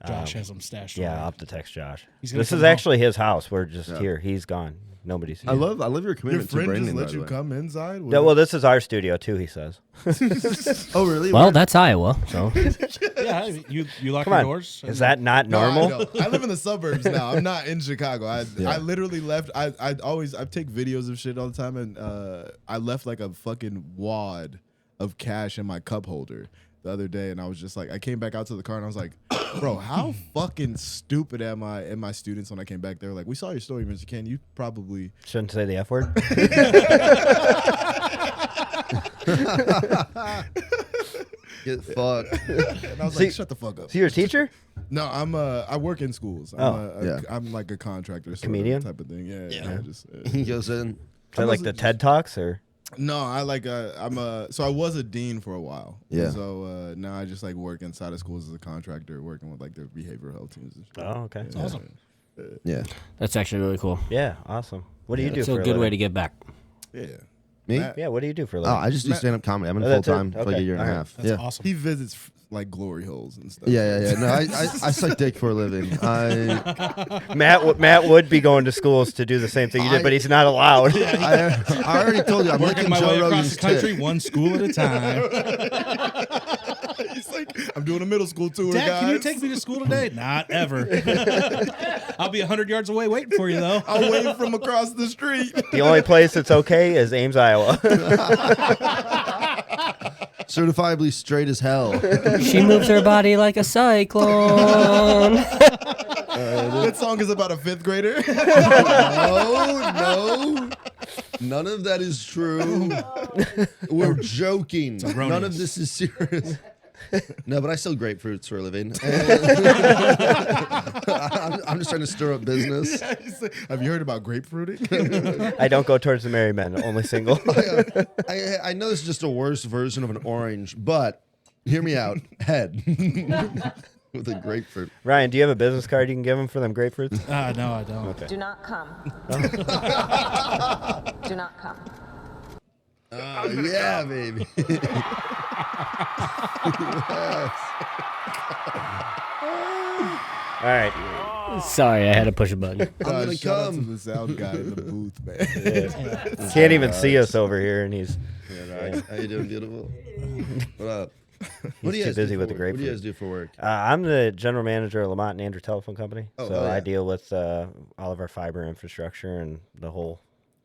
Josh has them stashed. Yeah, away. I'll have to text Josh. He's gonna This come is home. actually his house. We're just here. He's gone. Nobody's here. I love your Your commitment to friend branding. just let by you the way. come inside. Yeah, well, this is our studio too, he says. Oh really? Well, that's Iowa. So Yeah, you lock Come your on. doors. Is that not No, normal? I live in the suburbs now. I'm not in Chicago. I literally left. I take videos of shit all the time, and I left like a fucking wad of cash in my cup holder the other day, and I was just like, I came back out to the car, and I was like, bro, how fucking stupid am I? And my students, when I came back, they were like, we saw your story, Mr. Ken. You probably Shouldn't say the F word. Get fucked. and I was See- like, shut the fuck up. Is he your teacher? No, I work in schools. I'm like a contractor, sort Comedian? of type of thing. Yeah. He goes in. Is that like the TED Talks or? No, I like so I was a dean for a while. Yeah. So now I just like work inside of schools as a contractor, working with like their behavioral health teams and shit. Oh, okay. Yeah. Awesome. Yeah. That's actually really cool. Yeah, awesome. What do you do It's for a good way living? to give back. Yeah. Me? Matt, Yeah, what do you do for a Oh, living? I just do stand up comedy. I'm in Oh, full that's it? time for like a Okay. year and a All right. half. That's Yeah. awesome. he visits like glory holes and stuff. Yeah. No, I suck dick for a living. Matt would be going to schools to do the same thing you did, but he's not allowed. I already told you I'm Working licking my way Joe across Rogan's the country, tit. one school at a time. He's like, I'm doing a middle school tour, Dad, guys. can you take me to school today? Not ever. I'll be 100 yards away waiting for you, though. I'll wave from across the street. The only place that's okay is Ames, Iowa. Certifiably straight as hell. She moves her body like a cyclone. That song is about a fifth grader. No. None of that is true. We're joking. None erroneous. of this is serious. No, but I sell grapefruits for a living. I'm just trying to stir up business. Have you heard about grapefruiting? I don't go towards the married men, only single. I know this is just a worse version of an orange, but hear me out. Head. With a grapefruit. Ryan, do you have a business card you can give him for them grapefruits? No, I don't. Okay. Do not come. Do not come. Yeah, baby. All right. Sorry, I had to push a button. I'm gonna Shout out to come. the sound guy in the booth, man. Can't even see us over here, and he's How you doing, beautiful? What up? He's too busy with the What do you grapefruit. guys do for work? I'm the general manager of Lamont and Andrew Telephone Company. Oh, So hell yeah. I deal with all of our fiber infrastructure and the whole.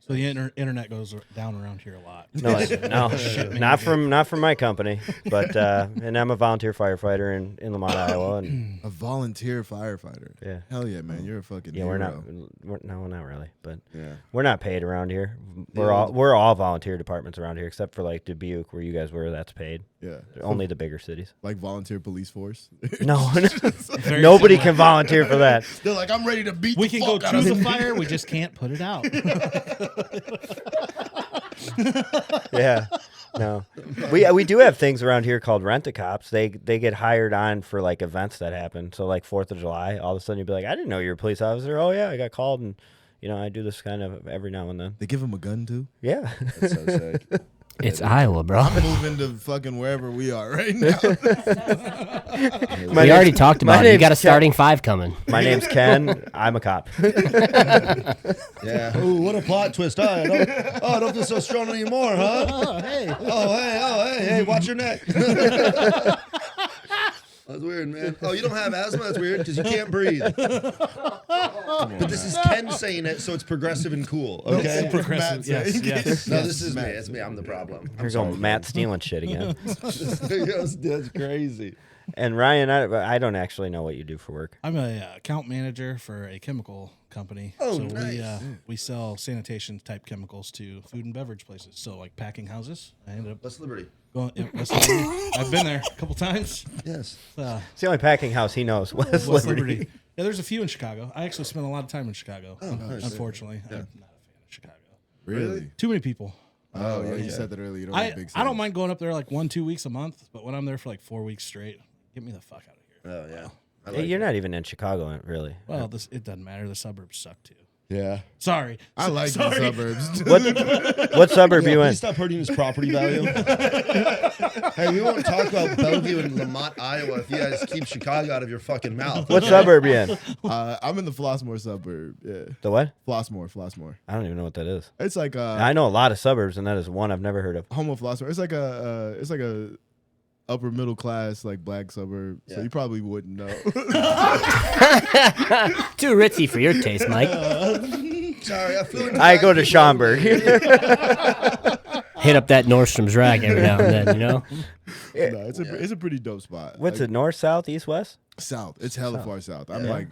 So the internet goes down around here a lot. No, not from my company, but and I'm a volunteer firefighter in Lamont, Iowa, and A volunteer firefighter. Yeah. Hell yeah, man. You're a fucking yeah, hero. no, not really, but Yeah. we're not paid around here. We're all volunteer departments around here, except for like Dubuque, where you guys were. That's paid. Yeah. Only the bigger cities. Like volunteer police force. No, Very nobody similar. can volunteer for that. They're like, I'm ready to beat We the can go fuck out to of the them. fire, we just can't put it out. Yeah, no, we do have things around here called rent-a-cops. They get hired on for like events that happen. So like 4th of July, all of a sudden you'd be like, I didn't know you were a police officer. Oh yeah, I got called, and I do this kind of every now and then. They give him a gun too. Yeah. That's so sick. It's Iowa, bro. Move into fucking wherever we are right now. We already talked my about it. You name's got a Ken. starting 5 coming. My name's Ken. I'm a cop. Yeah. Ooh, what a plot twist. I don't feel so strong anymore, huh? Oh, hey, watch your neck. That's weird, man. Oh, you don't have asthma? That's weird because you can't breathe. But this is Ken saying it, so it's progressive and cool. Okay. Progressive. Yes, yes. No, this is me. It's me. I'm the problem. Here goes Matt stealing shit again. That's crazy. And Ryan, I don't actually know what you do for work. I'm a account manager for a chemical company. Oh, so nice. we sell sanitation type chemicals to food and beverage places. So like packing houses. I ended up West Liberty. going. I've been there a couple times. Yes. It's the only packing house he knows. West West Liberty. Liberty. Yeah, there's a few in Chicago. I actually spent a lot of time in Chicago. Unfortunately, I'm not a fan of Chicago. Really? Too many people. Oh, yeah. You said that earlier. You don't like big I don't cities. mind going up there like 1-2 weeks a month, but when I'm there for like 4 weeks straight, get me the fuck out of here. Oh, yeah. I Hey, like you're not even in Chicago, really. Well, it doesn't matter. The suburbs suck too. Yeah. Sorry. I like the suburbs. What suburb are you in? Please stop hurting his property value. Hey, we won't talk about Bellevue and Lamont, Iowa if you guys keep Chicago out of your fucking mouth. What suburb are you in? I'm in the Flossmoor suburb. Yeah. The what? Flossmoor. I don't even know what that is. It's like I know a lot of suburbs, and that is one I've never heard of. Homo Flossmoor. It's like a upper middle class like black suburb. So Yeah. you probably wouldn't know. Too ritzy for your taste, Mike. Sorry, I flew into I go to Vancouver. Schaumburg. Hit up that Nordstrom's rack every now and then, No, it's a pretty dope spot. What's Like, it? North, south, east, west? South. It's hella far south. I'm Yeah. like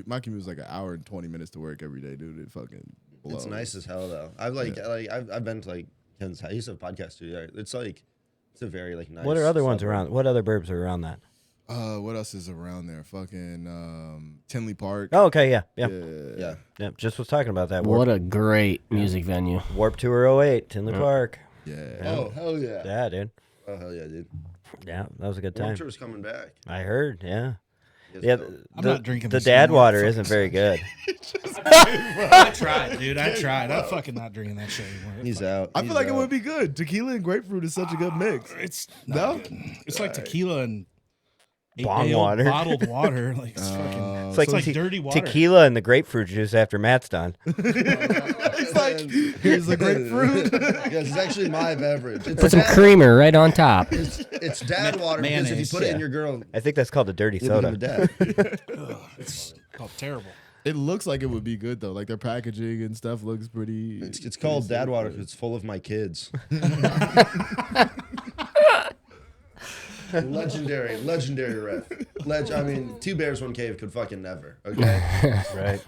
my commute is like an hour and 20 minutes to work every day, dude. It fucking blows. It's nice as hell though. I've been to like Ken's house. I used to have a podcast too. Yeah. It's like it's a very like nice. What are other ones suburb. around? What other burbs are around that? What else is around there? Fucking Tinley Park. Oh, okay, yeah. Yeah. Just was talking about that. What a great music venue. Warp Tour 08, Tinley Park. Yeah. Oh, hell yeah. Yeah, dude. Oh, hell yeah, dude. Yeah, that was a good time. Warp Tour's coming back. I heard, yeah. Yes, Yeah, no. I'm not drinking the this dad anymore. water isn't very good. I tried, dude. I tried. I'm fucking not drinking that shit anymore. He's out. I feel like it would be good. Tequila and grapefruit is such a good mix. It's No? not good. It's like tequila and Bomb 8-day-old water. bottled water. Like it's fucking. It's like, It's like dirty water. tequila and the grapefruit juice after Matt's done. It's like, here's the grapefruit. Yes, it's actually my beverage. It's Put some creamer right on top. It's dad water because if you mayonnaise, put it in yeah. your girl, I think that's called a dirty you give soda. him a dad. It's called terrible. It looks like it would be good though. Like their packaging and stuff looks pretty. It's called dad water because it's full of my kids. legendary ref. I mean, 2 bears, 1 cave could fucking never. Okay. Right.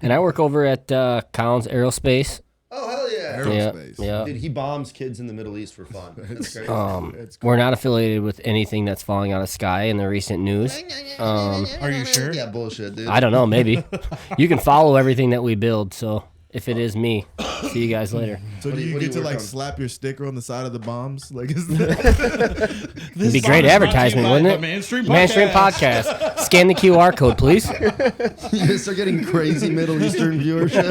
And I work over at Collins Aerospace. Oh hell yeah. Aerospace. Yeah. Dude, he bombs kids in the Middle East for fun. That's crazy. We're not affiliated with anything that's falling out of the sky in the recent news. Are you sure? Yeah, bullshit, dude. I don't know, maybe. You can follow everything that we build, so if it is me, see you guys later. So What do do you you get to work like on? slap your sticker on the side of the bombs? Like, is that, It'd be great advertisement, wouldn't it? Mainstream Podcast. Scan the QR code, please. You guys start getting crazy Middle Eastern viewership.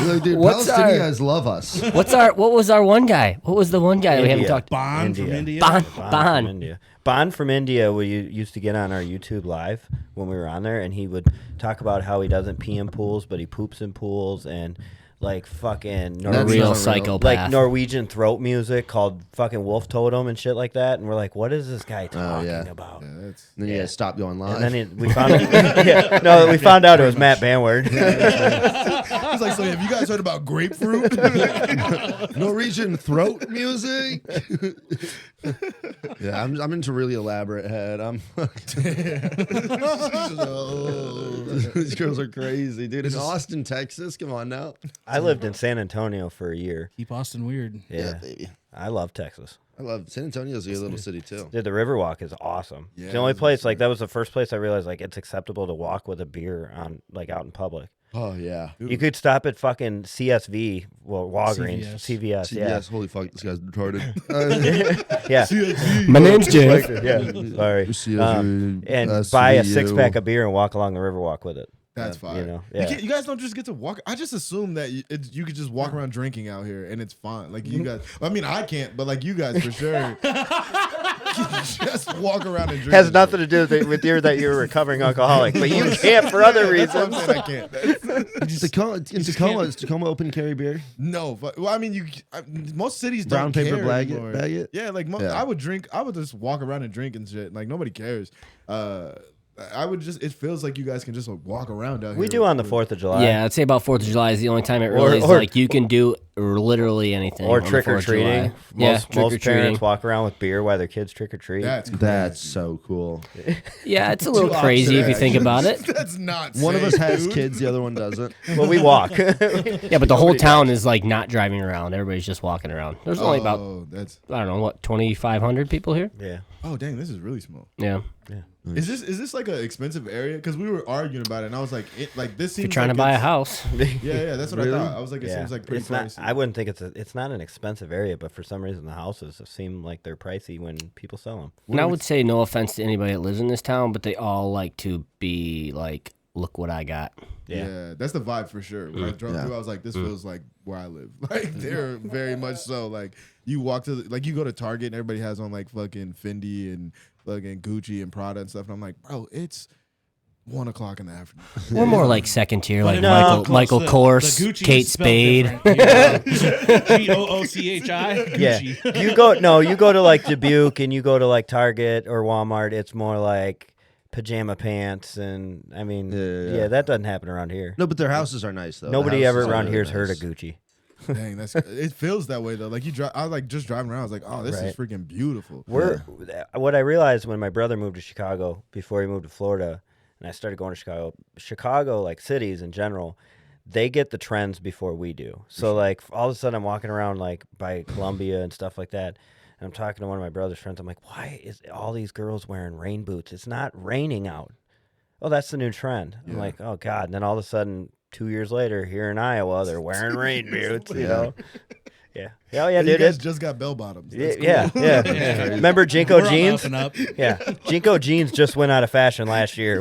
You're like, dude, What's Palestinians our- love us. What was our one guy? What was the one guy we haven't India. talked Bond from India. India. Bond. From India. Bond from India, we used to get on our YouTube live when we were on there, and he would talk about how he doesn't pee in pools, but he poops in pools, and like fucking A That's real not real. psychopath. like Norwegian throat music called fucking Wolf Totem and shit like that. And we're like, what is this guy talking yeah. about? that's And then you guys stop going live. And then we found out, we found out it was Matt Banwart. it's like, so have you guys heard about grapefruit? Norwegian throat music. Yeah, I'm into really elaborate head. These girls are crazy, dude. In Austin, Texas, come on now. I lived in San Antonio for a year. Keep Austin weird. Yeah, baby. I love Texas. I love San Antonio's a good little city too. Dude, the Riverwalk is awesome. Yeah, It's the only it's place, like, that was the first place I realized, like, it's acceptable to walk with a beer on, like, out in public. Oh yeah. You could stop at fucking CSV, well, Walgreens, CVS, CBS, holy fuck, this guy's retarded. yeah. My name's Jeff. Yeah, sorry. CSV, And buy a SVU. 6-pack of beer and walk along the Riverwalk with it. That's fine. You know, You, yeah. you guys don't just get to walk. I just assume that you could just walk around drinking out here and it's fine. Like you guys, I mean, I can't, but like you guys for sure. Just walk around and drink. Has nothing to do with you that you're a recovering alcoholic, but you can't for other That's what I'm reasons. saying, I can't. In Tacoma, is Tacoma open carry beer? No, but well, I mean, most cities Brown don't paper care bag it- anymore. bag it? Yeah, like Yeah. I would drink. I would just walk around and drink and shit. Like nobody cares. I would just. It feels like you guys can just like, walk around out here. We do on the 4th of July. Yeah, I'd say about 4th of July is the only time it really is or- like you can do literally anything. Or on the trick 4th or of July. treating. Yeah, Most trick or parents treating. walk around with beer while their kids trick or treat. That's so cool. Yeah, it's a little crazy if you think about it. That's not. One of us safe, has dude. kids, the other one doesn't. Well, we walk. Yeah, but the whole town is like not driving around. Everybody's just walking around. There's only about, Oh, that's. I don't know, what, 2,500 people here? Yeah. Oh, dang! This is really small. Yeah. Is this like an expensive area? Because we were arguing about it, and I was like, this seems. If you're trying like to buy a it's- house. Yeah, that's what Really? I thought. I was like, it Yeah. seems like pretty It's not, pricey. I wouldn't think it's not an expensive area, but for some reason the houses seem like they're pricey when people sell them. And I would say no offense to anybody that lives in this town, but they all like to be like, look what I got. Yeah, that's the vibe for sure. When I drove through, I was like, this feels like where I live. Like they're very much so. Like you walk to like you go to Target and everybody has on like fucking Fendi and fucking Gucci and Prada and stuff, and I'm like, bro, it's 1 o'clock in the afternoon. We're more like second tier, like No, Michael close. Kors, The Gucci Kate is spelled Spade. different. Goochi. Yeah. You go to like Dubuque and you go to like Target or Walmart, it's more like pajama pants and I mean Yeah. that doesn't happen around here. No, but their houses are nice though. Nobody The ever houses are around really here's heard nice. of Gucci. Dang, it feels that way though. Like you drive, I was like just driving around. I was like, oh, this is Right. freaking beautiful. What I realized when my brother moved to Chicago before he moved to Florida and I started going to Chicago, like cities in general, they get the trends before we do. So like all of a sudden I'm walking around like by Columbia and stuff like that. And I'm talking to one of my brother's friends. I'm like, why is all these girls wearing rain boots? It's not raining out. Oh, that's the new trend. I'm like, oh God. And then all of a sudden, 2 years later, here in Iowa, they're wearing rain boots, you know? Yeah. Oh, yeah, You dude. guys just got bell bottoms. That's Yeah, yeah. Remember Jinko We're on jeans? the up and up. Yeah. Jinko jeans just went out of fashion last year.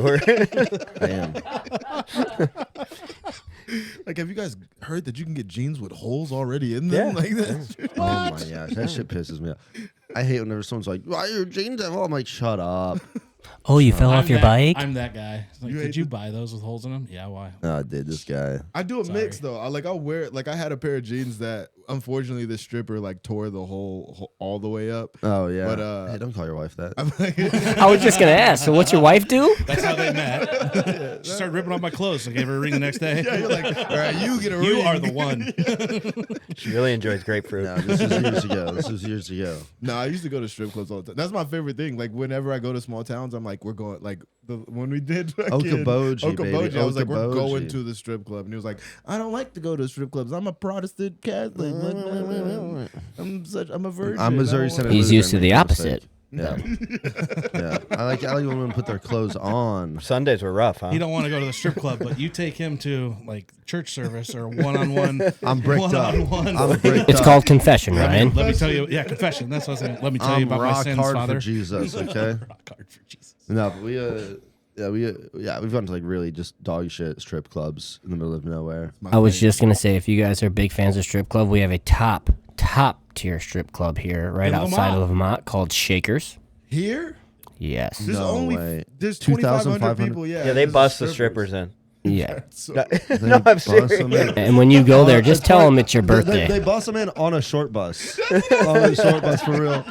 Damn. Like, have you guys heard that you can get jeans with holes already in them? Yeah. Like that? Oh my gosh, that shit pisses me off. I hate whenever someone's like, "Why are your jeans have hole?" I'm like, "Shut up." Oh, you fell off your bike? I'm that guy. It's like, You did hate you the- buy those with holes in them? Yeah, why? Oh, dude, this guy. I do a Sorry. mix though. I'll wear like I had a pair of jeans that unfortunately the stripper like tore the hole all the way up. Oh yeah. But, hey, don't call your wife that. I'm like, I was just gonna ask. So, what's your wife do? That's how they met. She started ripping off my clothes. So I gave her a ring the next day. yeah, you're like, all right, you get a ring. You are the one. She really enjoys grapefruit. No, this was years ago. This was years ago. No, I used to go to strip clubs all the time. That's my favorite thing. Like whenever I go to small towns, I'm like, we're going like when we did Okoboji, baby. I was like, we're Okoboji. going to the strip club, and he was like, I don't like to go to strip clubs. I'm a Protestant Catholic. I'm a virgin. I'm Missouri I don't Senate. He's used to the opposite. Yeah. Yeah. I like when women put their clothes on. Sundays were rough, huh? He don't want to go to the strip club, but you take him to like church service or one-on-one. I'm bricked up. One-on-one. I'm bricked It's up. called confession, Ryan. Let me tell you, confession. That's what I was saying. Let me tell you I'm about my rock sins, hard Father. for Jesus. Okay. Rock hard for Jesus. No, but we've gone to like really just dog shit strip clubs in the middle of nowhere. I was just gonna say, if you guys are big fans of strip club, we have a top tier strip club here, right In outside Lamont. of Lamont, called Shakers. Here, Yes. there's No only way. there's 2,500 2,500 people. Yeah, Yeah, they there's bust the strippers in. Yeah. So, No, They I'm bust serious. them in. And when you go there, just tell them it's your birthday. They bust them in on a short bus. On a short bus for real.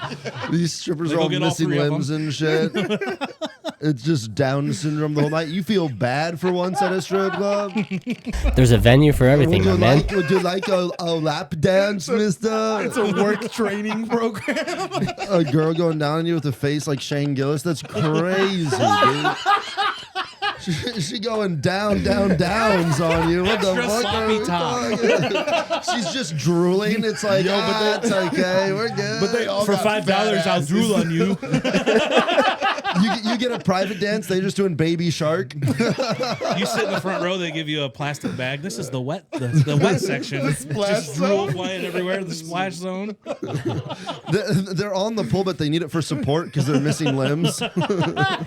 These strippers They are go all get all missing 3 of limbs and shit. It's just Down syndrome the whole night. You feel bad for once at a strip club. There's a venue for everything, my man. Would you like a lap dance, mister? it's a work training program. A girl going down on you with a face like Shane Gillis? That's crazy, dude. She going downs on you. What the Extra fuck are sloppy we top. talking? She's just drooling. It's like, it's okay. We're good. But they all For got $5, fat I'll asses. drool on you. you get a private dance. They just doing Baby Shark. You sit in the front row. They give you a plastic bag. This is the wet section. splash Just drool zone? flying everywhere. The splash zone. They're on the pool, but they need it for support because they're missing limbs.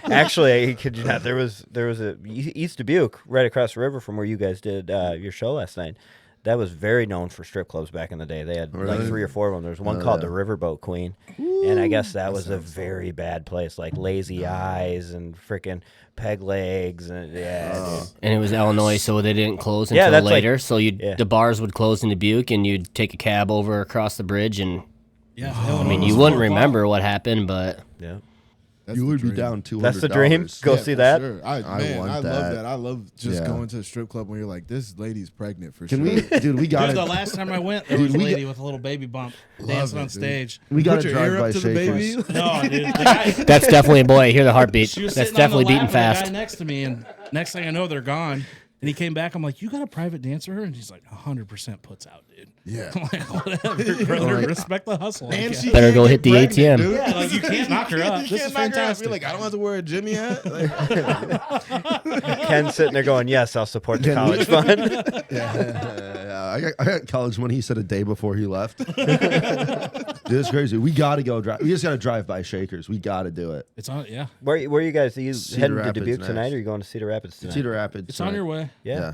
Actually, I kid you not, there was a East Dubuque right across the river from where you guys did your show last night. That was very known for strip clubs back in the day. They had like Really? 3 or 4 of them. There was one called the Riverboat Queen, and I guess that was a very bad place, like Lazy Eyes and freaking Peg Legs, and dude. And it was Illinois, so they didn't close Yeah, until that's like- later. So yeah. the bars would close in Dubuque, and you'd take a cab over across the bridge. And Yeah. I mean, you wouldn't remember what happened, but Yeah, That's You the would be dream. down $200. that's the dream. Go Yeah, see for that. sure. I want love that. that. I love just Yeah. going to a strip club when you're like, this lady's pregnant for Can sure. we, dude? We got Dude, the it. last time I went, there Dude, was a we lady with a little baby bump dancing it, on dude. stage. We got Put to your drive ear by up to the Shakers. baby. No, dude. The guy, that's definitely a boy. I hear the heartbeat. she was That's sitting on the definitely lap beating of the guy fast. next to me, and next thing I know, they're gone. And he came back. I'm like, you got a private dance for her? And he's like, 100% puts out, dude. Yeah. I'm like, whatever, brother. Like, Respect the hustle. And Like, she Better can't go get hit the pregnant, ATM. dude. yeah, like you can't knock her up. You This can't is knock her up. fantastic. You're like, I don't have to wear a Jimmy hat. Like, Ken's sitting there going, "Yes, I'll support the college fund." I got college money. He said a day before he left. Dude, it's crazy. We got to go drive. We just got to drive by Shakers. We got to do it. It's on. Yeah, Where you guys? Are you Cedar heading Rapids to Dubuque next. tonight, or are you going to Cedar Rapids tonight? Cedar Rapids. it's on your way. Yeah,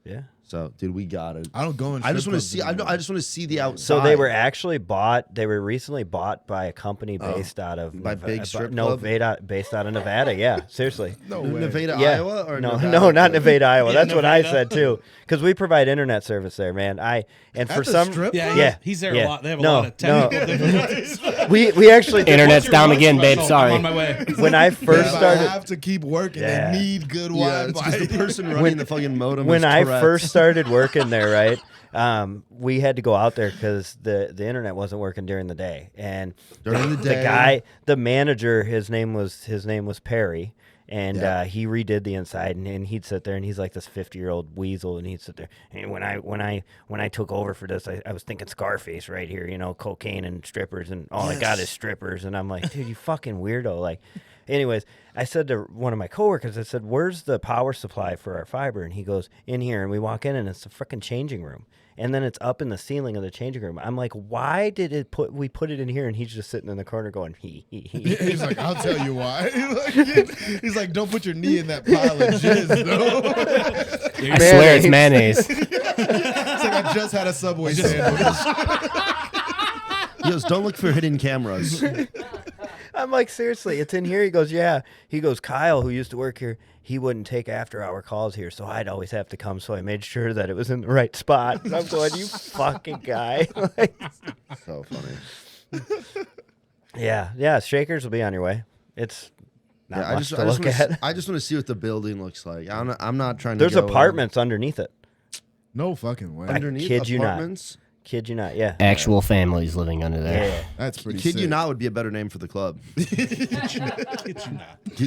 yeah. So, dude, we got it. I don't go in. I just strip want to clubs see. anymore. I just want to see the outside. So they were actually bought. They were recently bought by a company based out of By Big Strip no, Club? based out of Nevada. Yeah, seriously. No way. Nevada, Yeah. Iowa, or no, Nevada? no, not Nevada, Iowa. Yeah, That's what I Nevada. said too. Because we provide internet service there, man. At For the some, strip Yeah, club? yeah, he's there yeah. a lot. They have a No, lot of technical difficulties. we actually did- Internet's down again, babe. So, Sorry. I'm on my way. when I first If started. I have to keep working. Yeah. They need good Yeah, it's Wi-Fi. because the person running the fucking modem. When is I Tourette's. first started working there, right, we had to go out there because the internet wasn't working during the day, and During the day. the manager, his name was Perry, And he redid the inside, and he'd sit there, and he's like this 50-year-old weasel, and he'd sit there. And when I took over for this, I was thinking Scarface right here, cocaine and strippers, and all I got is strippers. And I'm like, dude, you fucking weirdo. Like, anyways, I said to one of my coworkers, I said, where's the power supply for our fiber? And he goes, in here. And we walk in, and it's the freaking changing room. And then it's up in the ceiling of the changing room. I'm like, why did we put it in here? And he's just sitting in the corner going, he. He's like, I'll tell you why. He's like, don't put your knee in that pile of jizz, though. I swear it's mayonnaise. It's like, I just had a Subway sandwich. He goes, don't look for hidden cameras. I'm like, seriously, it's in here? He goes, yeah. He goes, Kyle, who used to work here, he wouldn't take after-hour calls here, so I'd always have to come, so I made sure that it was in the right spot. And I'm going, you fucking guy. Like, So funny. yeah, Shakers will be on your way. It's not Yeah, much to look at. I just want to see what the building looks like. I'm not trying to. There's go apartments underneath it. No fucking way. underneath kid you not. apartments. Kid you not, yeah. Actual families living under there. Yeah. That's pretty Kid sick. you not would be a better name for the club. Kid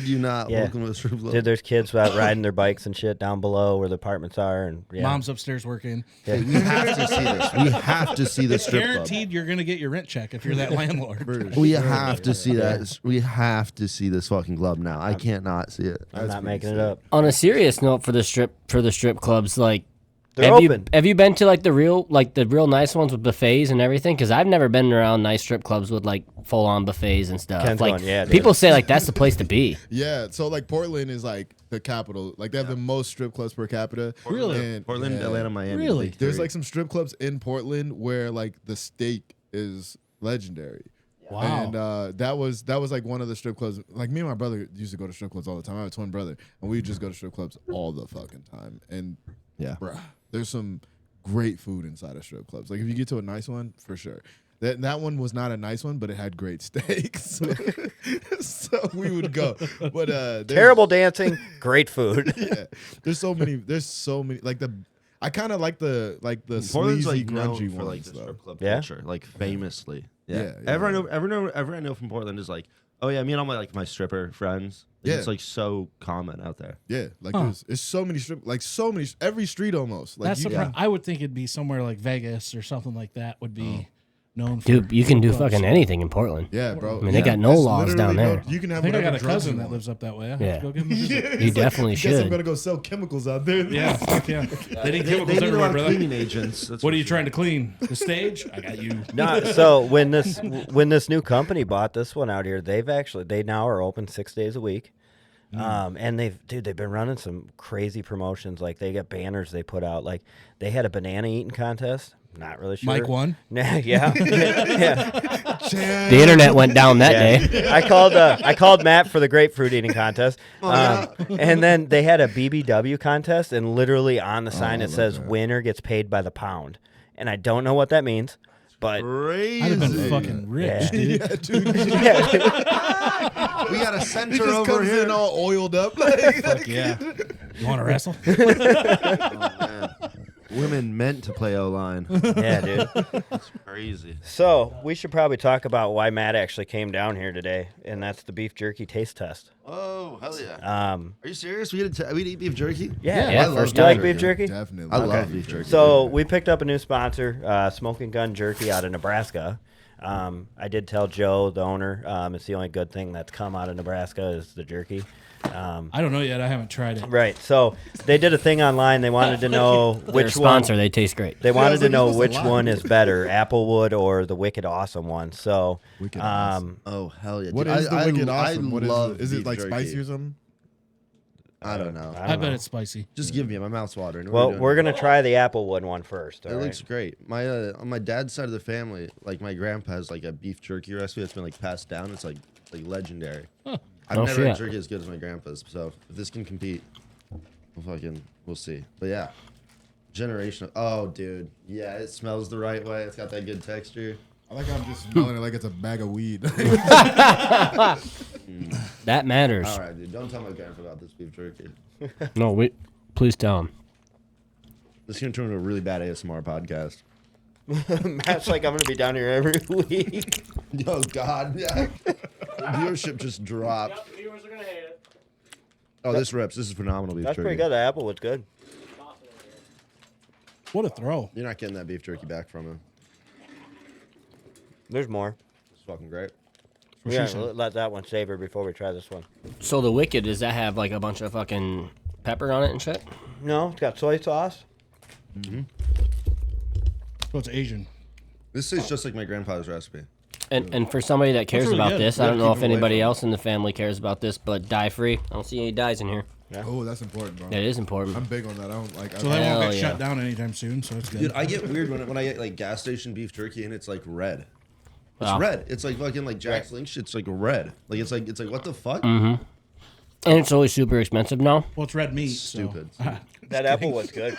you not. Yeah. Welcome to the strip club. Dude, there's kids out riding their bikes and shit down below where the apartments are, and yeah. Mom's upstairs working. Hey, we have to see this. We have to see the strip club. Guaranteed you're going to get your rent check if you're that landlord. We have to see that. We have to see this fucking club now. I can't not see it. I'm not making it up. On a serious note, for the strip clubs, like, They're have open. have you been to like the real nice ones with buffets and everything? Because I've never been around nice strip clubs with like full on buffets and stuff. Ken's like going, yeah, dude. people say like that's the place to be. Yeah, so like Portland is like the capital. Like they have the most strip clubs per capita. Really? And, Portland, yeah. Atlanta, Miami. Really? big There's three. like some strip clubs in Portland where like the steak is legendary. Wow. And that was like one of the strip clubs. Like me and my brother used to go to strip clubs all the time. I have a twin brother, and we just go to strip clubs all the fucking time. And Yeah. bruh, there's some great food inside of strip clubs. Like if you get to a nice one, for sure. That one was not a nice one, but it had great steaks. So we would go. But Terrible dancing, great food. yeah, there's so many. Like I kind of like the Portland's sleazy, like known grungy for like ones the though. strip club Yeah? culture, like famously. Yeah. Yeah, Everyone I know from Portland is like, oh yeah, me and all my stripper friends. Like, Yeah. It's like so common out there. Yeah, like Huh. there's so many every street almost. Like That's you, I would think it'd be somewhere like Vegas or something like that would be known for. Dude, you can do strip clubs. fucking anything in Portland. yeah, bro. I mean, they got no That's laws down literally there. You can I have think I whatever got a drugs cousin you that want. lives up that way. I have Yeah. to go give him a visit. You It's definitely Guess I'm should. gonna go sell chemicals out there. Yeah, fuck yeah. They need They chemicals need a everywhere, lot of brother. cleaning agents. That's What are for you sure. trying to clean? The stage? I got you. No, so when this new company bought this one out here, they now are open 6 days a week. And they've been running some crazy promotions. Like they got banners they put out. Like they had a banana eating contest. Not really sure. Mike won. Yeah, yeah. The internet went down that day. I called Matt for the grapefruit eating contest. And then they had a BBW contest, and literally on the sign it says winner gets paid by the pound. And I don't know what that means, but Crazy. I'd have been fucking rich, Yeah. dude. Yeah, dude. We got a He center just over comes here. in all oiled up. Like, Fuck yeah. You want to wrestle? Oh, man. Women meant to play O-line. yeah, dude. That's crazy. So we should probably talk about why Matt actually came down here today, and that's the beef jerky taste test. Oh, hell yeah. Are you serious? We'd eat beef jerky? Yeah, Yeah, I love first Do you like time. beef jerky? Definitely. I love beef jerky. So we picked up a new sponsor, Smoking Gun Jerky out of Nebraska. I did tell Joe, the owner, it's the only good thing that's come out of Nebraska is the jerky. I don't know yet. I haven't tried it. Right. So they did a thing online. They wanted to know They're a which sponsor. one. They taste great. They wanted to like, know you're supposed which to lie. one is better, Applewood or the Wicked Awesome one. So, Wicked Awesome. Oh, hell yeah. What Dude, is the I wicked I awesome? What love is it? Is it beef like jerky. spicy or something? I don't know. I bet it's spicy. Just give me it. My mouth's watering. What are well, we doing? we're gonna try the Applewood one first. It all right? looks great. My on my dad's side of the family, like my grandpa has like a beef jerky recipe that's been like passed down. It's like legendary. I've Oh, never had shit. jerky as good as my grandpa's. So if this can compete, we'll see. But yeah, generational. Oh, dude, yeah, it smells the right way. It's got that good texture. I like how I'm just smelling it like it's a bag of weed. That matters. All right, dude, don't tell my grandpa about this beef jerky. No, please tell him. This is gonna turn into a really bad ASMR podcast. Matt's like, I'm gonna be down here every week. Oh God, yeah. Viewership just dropped. Viewers are gonna hate it. Oh, this rips. This is phenomenal beef That's jerky. pretty good. The Applewood's good. What a throw. You're not getting that beef jerky back from him. There's more. It's fucking great. Yeah, let that one savor before we try this one. So the Wicked, does that have like a bunch of fucking pepper on it and shit? No, it's got soy sauce. So it's Asian. This is just like my grandfather's recipe. And for somebody that cares really about good. this, You I gotta don't know keep if it away anybody from else in the family cares about this, but dye free. I don't see any dyes in here. Oh, that's important, bro. That is important. I'm big on that. I don't like. So they won't Hell get yeah. shut down anytime soon, so it's good. Dude, I get weird when I get like gas station beef jerky and it's like red. It's Wow. red. It's like fucking like Jack's Link shit's like red. Like it's like what the fuck? And it's always super expensive now. Well, it's red meat. Stupid. So. That Applewood's good.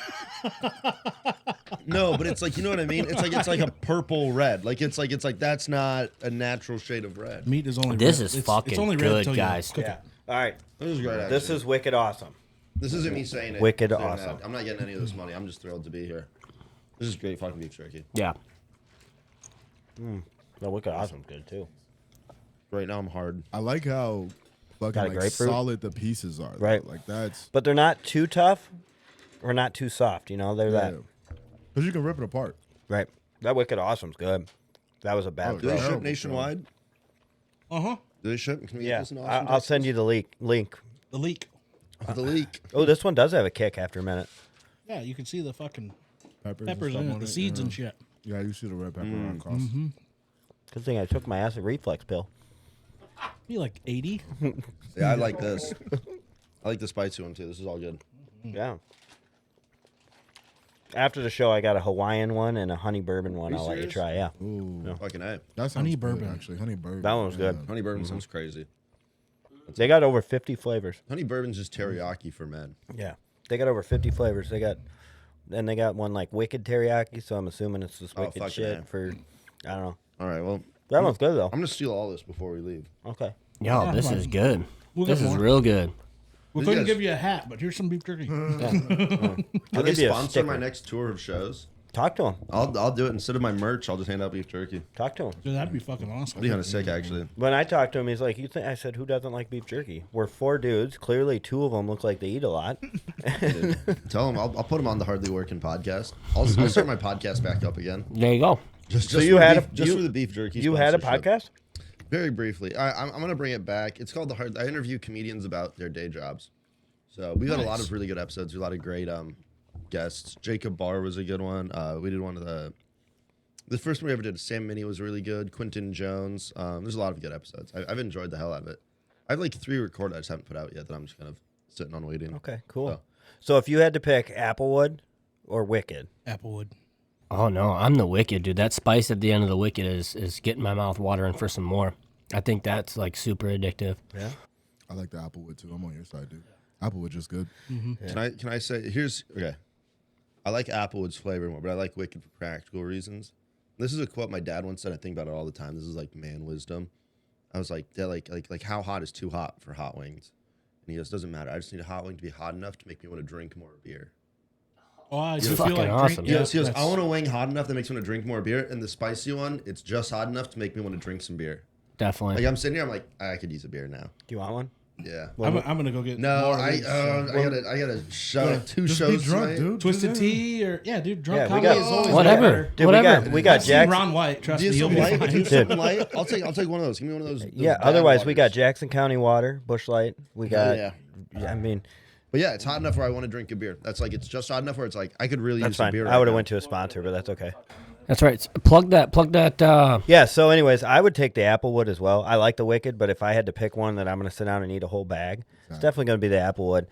No, but it's like, you know what I mean? It's like a purple red. Like it's like that's not a natural shade of red. Meat is only This red. is It's fucking only red good, until you guys. cook Yeah. it. All right. This is great. This actually. is wicked awesome. This isn't me saying it. Wicked saying awesome. that. I'm not getting any of this money. I'm just thrilled to be here. This is great fucking beef jerky. Yeah. The wicked awesome's good too. Right now I'm hard. I like how fucking Got a like grapefruit? solid the pieces are. though. Right. Like that's. But they're not too tough or not too soft. You know, they're that. Because you can rip it apart. Right. That wicked awesome's good. That was a bad Oh, Do they throw. ship Terrible, nationwide? Uh-huh. Do they ship? Can we get Yeah. this in Austin, I'll send you the link. The leek. Texas? The leak. Oh, this one does have a kick after a minute. Yeah, you can see the fucking Peppers, peppers in it, the seeds and shit. Yeah, you see the red pepper on across. Good thing I took my acid reflux pill. Be like 80. Yeah, I like this. I like the spicy one too. This is all good. Yeah. After the show, I got a Hawaiian one and a honey bourbon one. Are you I'll let you serious? try. Yeah. Ooh, Fucking A. that sounds Honey good, bourbon. actually. Honey bourbon. That one was good. Honey bourbon sounds crazy. They got over 50 flavors. Honey bourbon's just teriyaki for men. Yeah. They got over 50 flavors. They got one like wicked teriyaki, so I'm assuming it's this Oh, wicked fucking shit A. for I don't know. All right, well, That one's good though. I'm gonna steal all this before we leave. Okay. Yo, Yeah, this fine. is good. We'll This get is more. real good. We These couldn't guys- give you a hat, but here's some beef jerky. Can I'll they give you a sponsor my sticker. next tour of shows? Talk to him. I'll do it instead of my merch. I'll just hand out beef jerky. Talk to him. Dude, that'd be fucking awesome. That'd be kind of sick, actually. When I talked to him, he's like, "You think?" I said, "Who doesn't like beef jerky?" We're 4 dudes. Clearly, 2 of them look like they eat a lot. Tell him I'll put him on the Hardly Working podcast. I'll start my podcast back up again. There you go. Just So for you the had beef, just for the beef jerky. You had a sponsorship. podcast? Very briefly. I'm gonna bring it back. It's called the Hard. I interview comedians about their day jobs. So we got a lot of really good episodes. A lot of great guests. Jacob Barr was a good one. We did one of the first one we ever did. Sam Minnie was really good. Quentin Jones. There's a lot of good episodes. I've enjoyed the hell out of it. I have like 3 recorded I just haven't put out yet that I'm just kind of sitting on waiting. Okay, cool. So- So if you had to pick Applewood or Wicked, Applewood. Oh no, I'm the Wicked, dude. That spice at the end of the Wicked is getting my mouth watering for some more. I think that's like super addictive. yeah, I like the Applewood too. I'm on your side, dude. Applewood just good. Can I say here's okay? I like Applewood's flavor more, but I like Wicked for practical reasons. This is a quote my dad once said. I think about it all the time. This is like man wisdom. I was like, yeah, like how hot is too hot for hot wings? And he goes, doesn't matter. I just need a hot wing to be hot enough to make me want to drink more beer. Oh, I It's do feel fucking like awesome. He goes, Yeah, I that's- want a wing hot enough that makes me want to drink more beer. And the spicy one, it's just hot enough to make me want to drink some beer. Definitely. Like I'm sitting here, I'm like, I could use a beer now. do you want one? Yeah. I'm gonna go get No, more of I these. gotta shut 2 Just shows be drunk, tonight. dude. Twisted Just- tea or dude, drunk Yeah, we comedy got- is always Whatever. better. Dude, Whatever. we got I've seen Jackson. Ron White. Trust Do me, he'll some be light. fine. Do some light. I'll take one of those. Give me one of those. Yeah. bad Otherwise, we got waters. Jackson County Water, Bush Light. We got. Yeah. I mean, But yeah, it's hot enough where I want to drink a beer. That's like it's just hot enough where it's like I could really that's use some fine. beer. I would have right went to a sponsor, but that's okay. That's right. Plug that. Yeah. So, anyways, I would take the Applewood as well. I like the Wicked, but if I had to pick one that I'm going to sit down and eat a whole bag, it's definitely going to be the Applewood.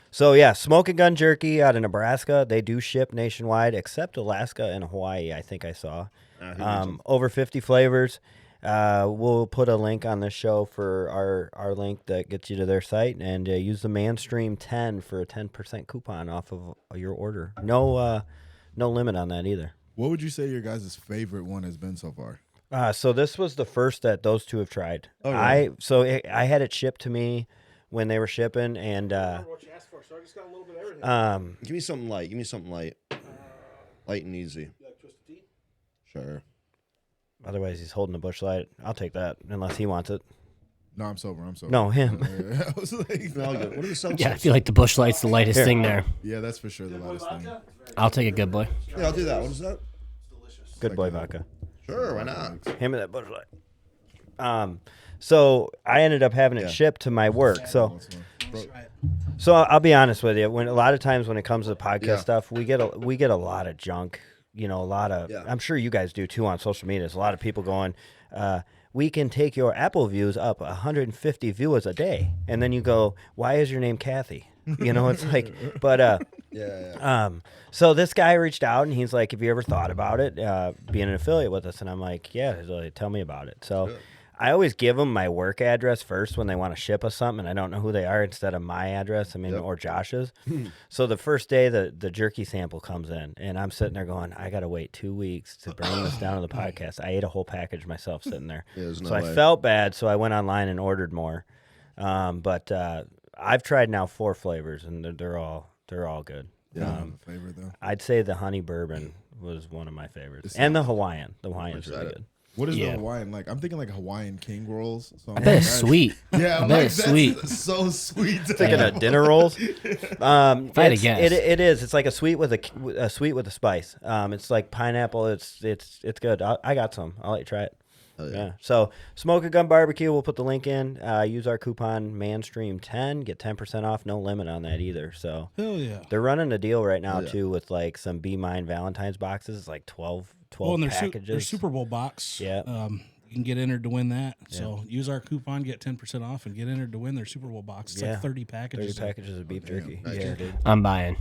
So yeah, smoking gun jerky out of Nebraska. They do ship nationwide, except Alaska and Hawaii. I think I saw over 50 flavors. We'll put a link on this show for our link that gets you to their site, and use the Manstream 10 for a 10% coupon off of your order. No limit on that either. What would you say your guys' favorite one has been so far? So this was the first that those two have tried. Oh, really? I had it shipped to me when they were shipping, and What you asked for, so I just got a little bit of everything. Give me something light. Give me something light. Light and easy. You like twisted tea? Sure. otherwise he's holding a Bush Light. I'll take that unless he wants it. No, I'm sober. I'm sober. No, him. I was like, All good. What are the subs? Yeah, I feel like the Busch Light's the lightest thing there. yeah, that's for sure the loudest thing. I'll take a good boy. Yeah, I'll do that. What is that? Good boy vodka. Sure, why not? Him and that Busch Light. So I ended up having it shipped to my work. So I'll be honest with you. When a lot of times when it comes to podcast stuff, we get a lot of junk. You know, a lot of. I'm sure you guys do too on social media. There's a lot of people going. We can take your Apple views up 150 viewers a day, and then you go, why is your name Kathy? You know, it's like, but so this guy reached out and he's like, have you ever thought about it, being an affiliate with us? And I'm like, yeah. He's like, tell me about it. So I always give them my work address first when they want to ship us something, and I don't know who they are instead of my address. I mean, or Josh's. So the first day the jerky sample comes in, and I'm sitting there going, I got to wait 2 weeks to bring this down to the podcast. I ate a whole package myself sitting there. So I felt bad, so I went online and ordered more. But I've tried now 4 flavors, and they're all good. Yeah, favorite though. I'd say the honey bourbon was one of my favorites, and the Hawaiian. The Hawaiian's really good. What is the Hawaiian like? I'm thinking like Hawaiian king rolls. So I bet it's sweet. Yeah, I bet it's sweet. So sweet. Thinking of dinner rolls. If I had to guess. It is. It's like a sweet with a sweet with a spice. It's like pineapple. It's good. I got some. I'll let you try it. Yeah. So Smoke a Gun Barbecue. We'll put the link in. Use our coupon ManStream10. Get 10% off. No limit on that either. So Hell yeah. they're running a deal right now too with like some Be Mine Valentine's boxes. It's like 12 and packages. their Super Bowl box. Yeah. You can get entered to win that. So use our coupon, get 10% off, and get entered to win their Super Bowl box. It's like 30 packages. 30 packages of beef jerky. Yeah, dude. I'm buying.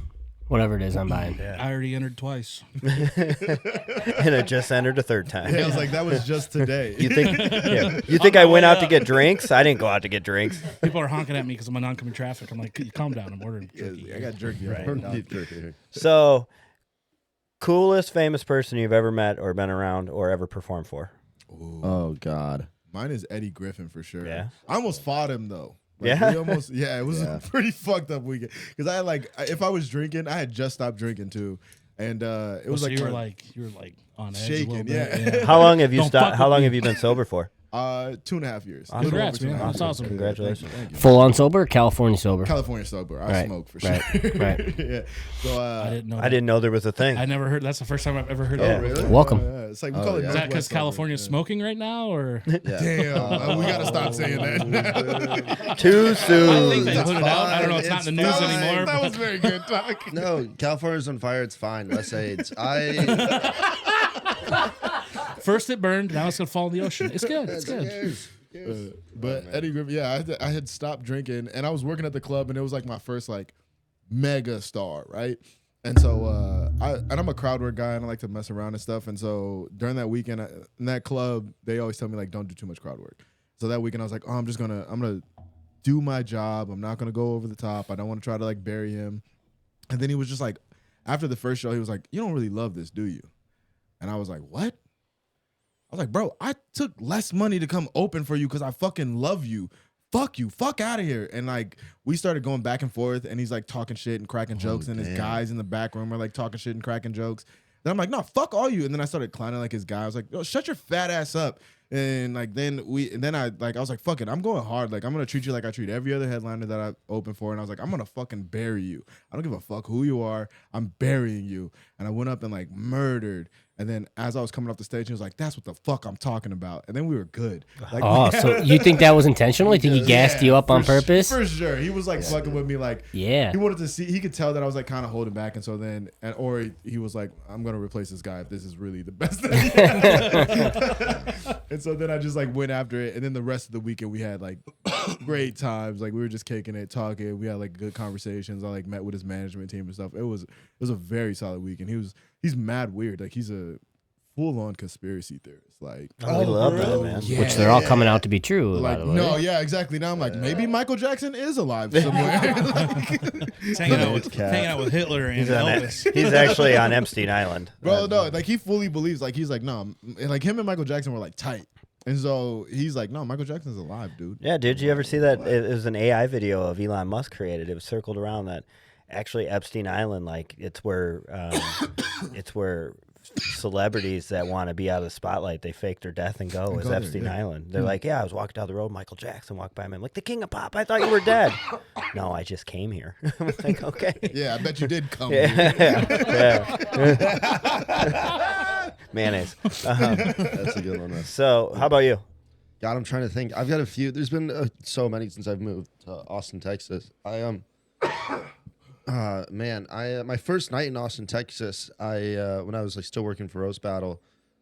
Whatever it is, I'm buying. I already entered twice. And it just entered a third time. Yeah, I was like, that was just today. You think I went out to get drinks? I didn't go out to get drinks. People are honking at me because I'm in oncoming traffic. I'm like, calm down. I'm ordering jerky. I got jerky. Right. So, coolest famous person you've ever met or been around or ever performed for? Ooh. Oh God. Mine is Eddie Griffin for sure. Yeah. I almost fought him though. Yeah? It was a pretty fucked up weekend. Because I if I was drinking, I had just stopped drinking too. And it was so like you were like on edge shaking, a little bit. yeah. How long have you Don't stopped? fuck how with long me. have you been sober for? 2.5 years. Awesome. Congrats, man. That's awesome. Congratulations. Thank you. Full on sober or California sober? California sober. I Right, smoke for sure. right. Yeah. So I didn't know. I didn't know there was a thing. I never heard. That's the first time I've ever heard Yeah. that. Really? Welcome. It's like we call it. Is that because Northwest sober. California's smoking right now, or Damn, we gotta stop saying that. Too I soon. think they That's put it out. I don't know. fine. It's not in the It's news fine. anymore. That but- was very good talk. No, California's on fire. It's fine. Less AIDS. First it burned, now it's gonna fall in the ocean. It's good. It's good. But Eddie Griffin, I had stopped drinking, and I was working at the club, and it was like my first like mega star, right? And so I'm a crowd work guy, and I like to mess around and stuff. And so during that weekend in that club, they always tell me like, don't do too much crowd work. So that weekend I was like, oh, I'm gonna do my job. I'm not gonna go over the top. I don't want to try to like bury him. And then he was just like, after the first show, he was like, you don't really love this, do you? And I was like, what? I was like, bro, I took less money to come open for you because I fucking love you. Fuck you. Fuck out of here. And like, we started going back and forth, and he's like talking shit and cracking jokes, and his guys in the back room are like talking shit and cracking jokes. Then I'm like, no, fuck all you. And then I started clowning like his guy. I was like, yo, shut your fat ass up. And like, I was like, fuck it, I'm going hard. Like, I'm gonna treat you like I treat every other headliner that I open for. And I was like, I'm gonna fucking bury you. I don't give a fuck who you are. I'm burying you. And I went up and like murdered. And then as I was coming off the stage, he was like, that's what the fuck I'm talking about. And then we were good. Like, Oh, so you think that was intentional? You think he gassed you up on purpose? For sure. He was like fucking with me. Like, Yeah. he wanted to see, he could tell that I was like kind of holding back. And so then, or he was like, I'm going to replace this guy if this is really the best thing. And so then I just like went after it. And then the rest of the weekend we had like great times. Like we were just kicking it, talking. We had like good conversations. I like met with his management team and stuff. It was a very solid weekend. He's mad weird. Like he's a full-on conspiracy theorist. Like, We love that, man. Which they're all coming out to be true, by like the way. no, yeah, exactly. Now I'm like, maybe Michael Jackson is alive somewhere. He's hanging out with Hitler and Elvis. He's actually on Epstein Island. Bro, no, like he fully believes. Like he's like, no, and like him and Michael Jackson were like tight. And so he's like, no, Michael Jackson's alive, dude. Yeah, did you ever see that? It was an AI video of Elon Musk created. It was circled around that. Actually, Epstein Island, like it's where celebrities that want to be out of the spotlight. They fake their death and go as there, Epstein yeah. Island. They're like, yeah, I was walking down the road. Michael Jackson walked by me. I'm like, the king of pop. I thought you were dead. No, I just came here. I'm like, okay. Yeah, I bet you did come. Yeah. Mayonnaise. That's a good one. So, how about you? God, I'm trying to think. I've got a few. There's been so many since I've moved to Austin, Texas. My first night in Austin, Texas, when I was like still working for Roast Battle,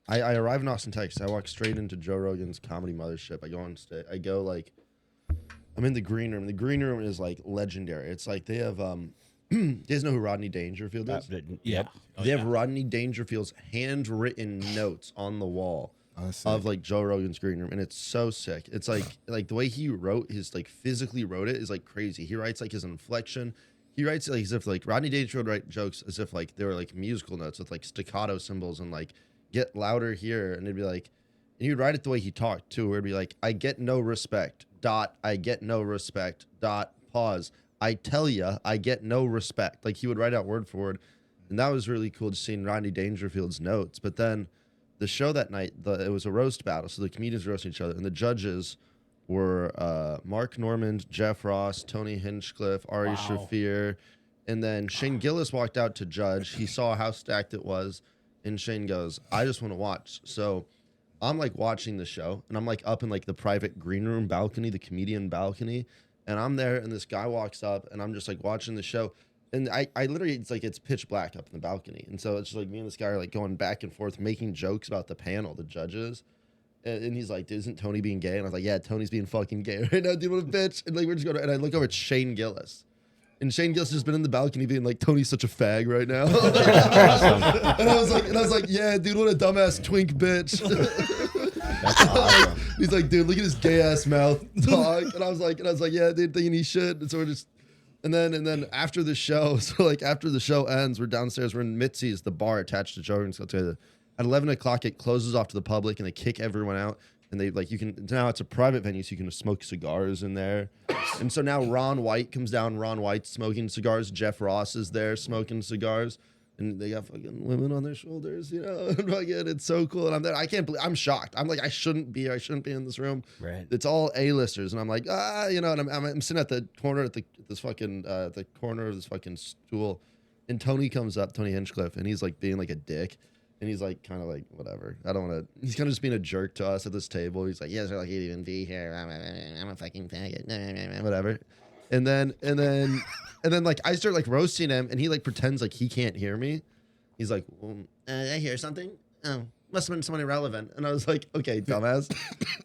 I arrived in Austin, Texas. I walked straight into Joe Rogan's Comedy Mothership. I go on stage. I'm in the green room. The green room is like legendary. It's like they have you guys know who Rodney Dangerfield is? Yep. They have Rodney Dangerfield's handwritten notes on the wall of like Joe Rogan's green room, and it's so sick. It's like the way he wrote his like physically wrote it is like crazy. He writes like his inflection. He writes like as if like Rodney Dangerfield would write jokes as if like they were like musical notes with like staccato symbols and like get louder here, and it'd be like, and he would write it the way he talked too, where it'd be like, I get no respect. I get no respect. Pause. I tell ya, I get no respect. Like he would write out word for word. And that was really cool just seeing Rodney Dangerfield's notes. But then the show that night, it was a roast battle. So the comedians were roasting each other. And the judges were Mark Normand, Jeff Ross, Tony Hinchcliffe, Ari Shaffir. And then Shane Gillis walked out to judge. He saw how stacked it was. And Shane goes, I just want to watch. So I'm like watching the show. And I'm like up in like the private green room balcony, the comedian balcony. And I'm there, and this guy walks up, and I'm just like watching the show, and I literally, it's pitch black up in the balcony, and so it's just like me and this guy are like going back and forth, making jokes about the panel, the judges, and he's like, "Isn't Tony being gay?" And I was like, "Yeah, Tony's being fucking gay right now, dude, what a bitch." And like we're just going, and I look over at Shane Gillis, and Shane Gillis has been in the balcony being like, "Tony's such a fag right now," and I was like, "Yeah, dude, what a dumbass twink bitch." That's awesome. He's like, dude, look at his gay ass mouth talk. And I was like, yeah, dude, thinking he should. And so we're just, and then after the show, so like after the show ends, we're downstairs, we're in Mitzi's, the bar attached to Joe Rogan's. At 11 o'clock, it closes off to the public, and they kick everyone out. And they like, now it's a private venue, so you can smoke cigars in there. And so now Ron White comes down. Ron White's smoking cigars. Jeff Ross is there smoking cigars. And they got fucking women on their shoulders, you know. It's so cool. And I'm there. I can't believe. I'm shocked. I'm like, I shouldn't be here. I shouldn't be in this room. Right. It's all A-listers, and I'm like, you know. And I'm sitting at the corner the corner of this fucking stool, and Tony comes up, Tony Hinchcliffe, and he's like being like a dick, and he's like kind of like whatever. I don't want to. He's kind of just being a jerk to us at this table. He's like, yes, I like even be here. I'm a fucking faggot. Whatever. And then like I start like roasting him, and he like pretends like he can't hear me. He's like, well, I hear something. Oh, must have been someone irrelevant. And I was like, okay, dumbass.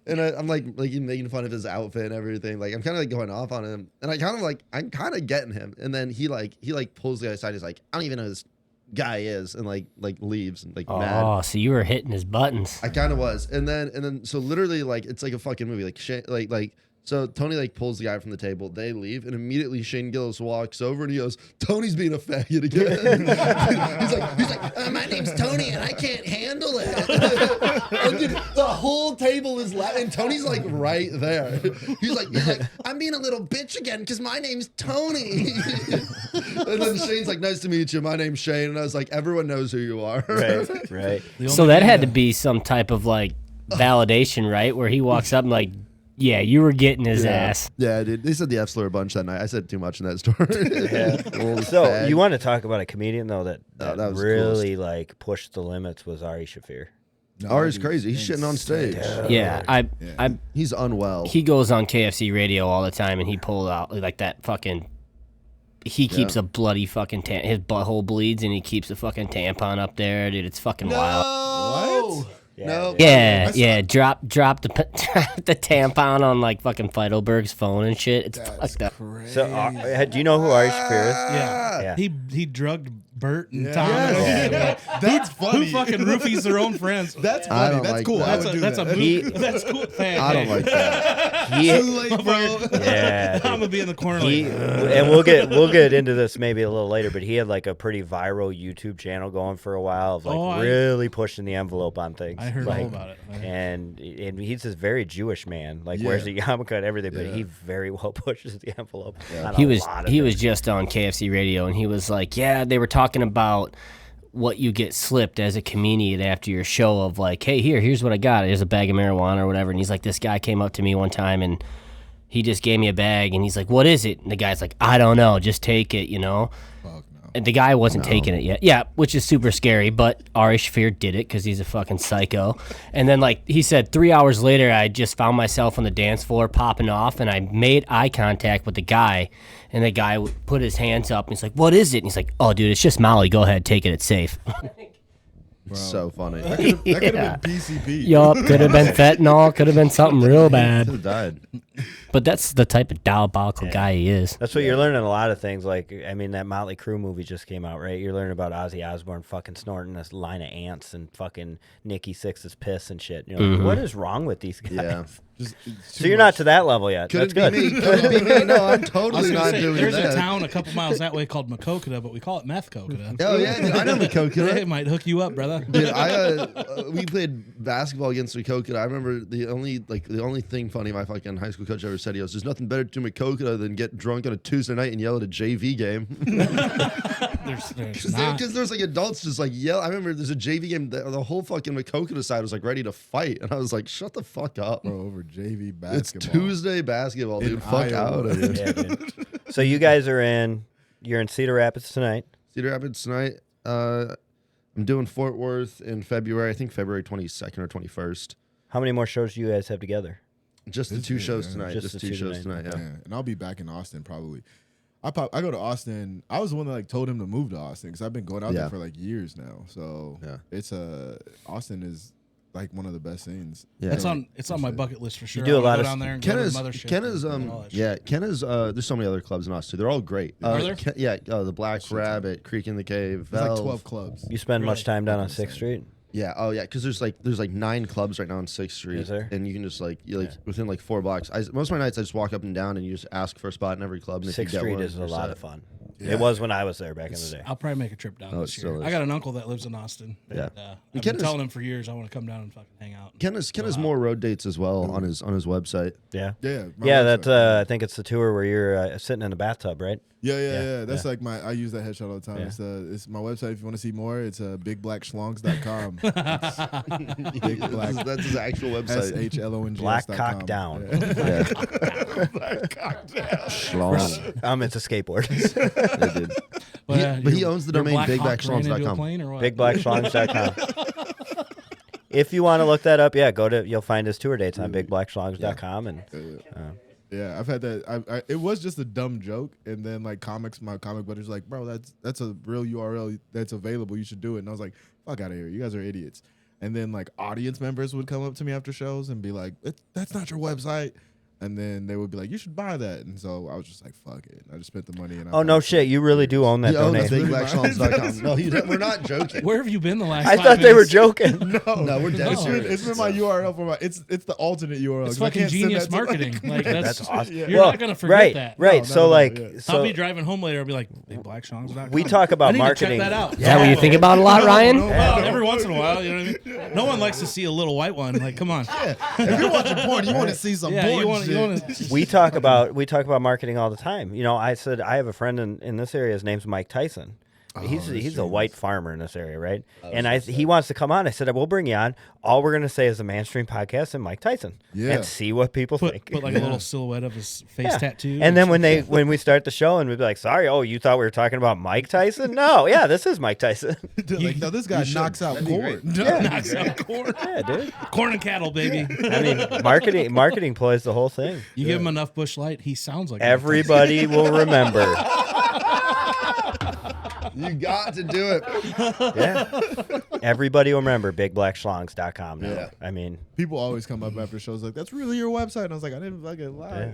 And I'm like making fun of his outfit and everything. Like I'm kind of like going off on him, and I'm kind of getting him. And then he pulls the other side. He's like, I don't even know who this guy is, and like leaves and like mad. Oh, so you were hitting his buttons. I kind of was. And then so literally like it's like a fucking movie. Like so Tony like pulls the guy from the table. They leave, and immediately Shane Gillis walks over and he goes, "Tony's being a faggot again." he's like, my name's Tony and I can't handle it. And dude, the whole table is laughing. And Tony's like right there. He's like, I'm being a little bitch again because my name's Tony. And then Shane's like, nice to meet you. My name's Shane. And I was like, everyone knows who you are. Right. So that had to be some type of like validation, right? Where he walks up and like, yeah, you were getting his ass. Yeah, dude. They said the F slur a bunch that night. I said too much in that story. So you want to talk about a comedian though that was really like pushed the limits was Ari Shaffir. Ari's crazy. He's shitting on stage. Yeah, He's unwell. he goes on KFC radio all the time, and he pulled out like that fucking. He keeps a bloody fucking his butthole bleeds, and he keeps a fucking tampon up there, dude. It's fucking wild. What? Yeah, No. Yeah. Drop the tampon on like fucking Feidelberg's phone and shit. It's fucked up. So do you know who Ari Shaffir is? Yeah. He drugged Bert and Tom. Yes. That's funny. Who fucking roofies their own friends? That's I funny. don't That's like cool. that. I would do That's that. a move. That's cool. I don't like that. Too late, bro. Yeah, I'm gonna be in the corner. and we'll get into this maybe a little later, but he had like a pretty viral YouTube channel going for a while of like really pushing the envelope on things. I heard like, all about it. And he's this very Jewish man, like wears a yarmulke and everything, but he very well pushes the envelope. He was just on KFC radio, and he was like, yeah, they were talking about what you get slipped as a comedian after your show of like, hey, here's what I got. Here's a bag of marijuana or whatever. And he's like, this guy came up to me one time and he just gave me a bag and he's like, what is it? And the guy's like, I don't know. Just take it, you know? Fuck no. And the guy wasn't taking it yet. Yeah, which is super scary. But Ari Shaffir did it because he's a fucking psycho. And then, like, he said 3 hours later, I just found myself on the dance floor popping off and I made eye contact with the guy. And the guy put his hands up and he's like, what is it? And he's like, oh, dude, it's just Molly. Go ahead, take it. It's safe. So funny. That could have been PCP. Yup, could have been fentanyl. Could have been something real bad. Could have died. But that's the type of diabolical guy he is. That's what you're learning a lot of things. Like, I mean, that Motley Crue movie just came out, right? You're learning about Ozzy Osbourne fucking snorting this line of ants and fucking Nikki Sixx's piss and shit. You know, what is wrong with these guys? Yeah. So you're not to that level yet. Couldn't That's be good. me. Couldn't be me. No, I'm I was totally gonna not say, doing there's that. a town a couple miles that way called Makokada, but we call it meth coconut. Oh yeah, dude, I know Makokada. It might hook you up, brother. Dude, we played basketball against Makokada. I remember the only thing funny my fucking high school coach ever said, he goes, "There's nothing better to Makokada than get drunk on a Tuesday night and yell at a JV game." There's not. Because there's like adults just like yell. I remember there's a JV game. The whole fucking Makokada side was like ready to fight, and I was like, "Shut the fuck up." Bro, over JV It's basketball. Tuesday basketball, In dude. Fuck Iowa. out of here. Yeah, dude. So you guys are you're in Cedar Rapids tonight. Cedar Rapids tonight. I'm doing Fort Worth in February. I think February 22nd or 21st. How many more shows do you guys have together? Just the This two is- shows yeah, tonight. just Just the two two shows tonight. tonight. Yeah. Yeah, and I'll be back in Austin probably. I go to Austin. I was the one that like told him to move to Austin because I've been going out Yeah. there for like years now. So Yeah. it's Austin is like one of the best scenes. Yeah. It's on my bucket list for sure. do a I wanna lot go of down there and Ken go to is the mothership Ken and is all that shit. yeah Ken is there's so many other clubs in Austin. They're all great. Are there? The Black Rabbit, Creek in the Cave, There's like Valve. 12 clubs. You spend much Really? time down on 6th Street? Yeah, oh yeah, because there's like 9 clubs right now on 6th Street. Is there? And you can just within like 4 blocks. Most of my nights I just walk up and down and you just ask for a spot in every club. And if you 6th get Street one, is a you're lot set. of fun. Yeah. It was when I was there back in the day. I'll probably make a trip down Oh, this it year. still is. I got an uncle that lives in Austin. Yeah. And, I've Ken been is- telling him for years I want to come down and fucking hang out. Ken has more road dates as well on his website. Yeah. Yeah. my Yeah, website. that I think it's the tour where you're sitting in a bathtub, right? Yeah. That's like I use that headshot all the time. Yeah. It's my website. If you want to see more, it's bigblackschlongs.com. Big black That's his actual website. SHLONGS.com. Black cock down. Yeah. Schlong. It's a skateboard. Yeah, dude. But he owns the your domain Black Hawk ran into a bigblackschlongs.com. plane or what? BigBlackSlongs.com. If you want to look that up, you'll find his tour dates on BigBlackSlongs.com. And Yeah, I've had that. It was just a dumb joke, and then like my comic buddy's like, bro, that's a real URL that's available. You should do it. And I was like, fuck out of here. You guys are idiots. And then like audience members would come up to me after shows and be like, that's not your website. And then they would be like, you should buy that. And so I was just like, fuck it. I just spent the money. And oh no shit, you really do own that He owns donation. bigblackschlongs.com. No, we're not joking. Where have you been the last I 5 thought they were minutes? joking. No, we're dead No. serious. It's been my URL for it's the alternate URL. It's 'cause I fucking can't send genius that to, marketing. Like That's awesome. You're Well, not gonna forget right, that. right. No, so no, like, yeah. so I'll be driving home later. I'll be like, bigblackschlongs.com. we talk about I need marketing. To check that out. Is that what you think about a lot, Ryan? Well, every once in a while, you know what I mean? No one likes to see a little white one. Like, come on. If you're watching porn, you want to see some Yeah, porn you want shit. to. We talk about marketing all the time. You know, I said I have a friend in this area. His name's Mike Tyson. He's a white farmer in this area, right? And he wants to come on. I said, we'll bring you on. All we're gonna say is the Mainstream Podcast and Mike Tyson, Yeah. and see what people think. Put like a little silhouette of his face tattoo. And then when we start the show and we'd be like, sorry, you thought we were talking about Mike Tyson? No, yeah, this is Mike Tyson. Like, no, this guy knocks out corn. knocks out corn. Yeah, dude. Corn and cattle, baby. I mean, marketing plays the whole thing. You give him enough Bush Light, he sounds like Everybody will remember. You got to do it. Yeah. Everybody will remember BigBlackSchlongs.com now. Yeah. I mean, People always come up after shows like, that's really your website. And I was like, I didn't fucking lie.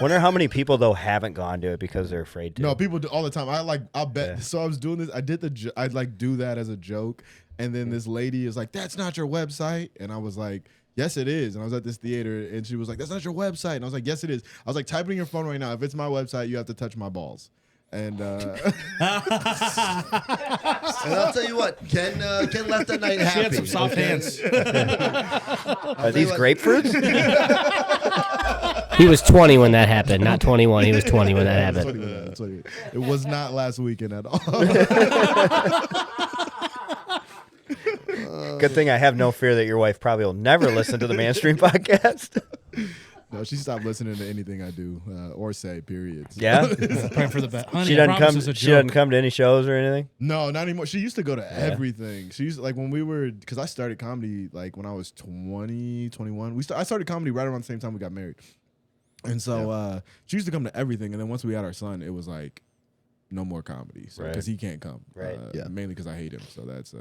wonder how many people though haven't gone to it because they're afraid to. No, people do all the time. I'll bet. So I was doing this. I did I'd like do that as a joke. And then this lady is like, that's not your website. And I was like, yes, it is. And I was at this theater and she was like, that's not your website. And I was like, yes, it is. I was like, type it in your phone right now. If it's my website, you have to touch my balls. And And I'll tell you what, Ken left that night She happy. had some soft hands. Are these grapefruits? He was 20 when that happened, not 21. He was 20 when that happened. it was not last weekend at all. Good thing I have no fear that your wife probably will never listen to the Mainstream podcast. No, she stopped listening to anything I do or say. Period. Yeah, Praying for the best. Honey, she I doesn't promise come. it's a She joke. doesn't come to any shows or anything. No, not anymore. She used to go to everything. She used like when we were because I started comedy like when I was 20, 21. I started comedy right around the same time we got married, and so she used to come to everything. And then once we had our son, it was like no more comedy because he can't come. Right. Mainly because I hate him. So that's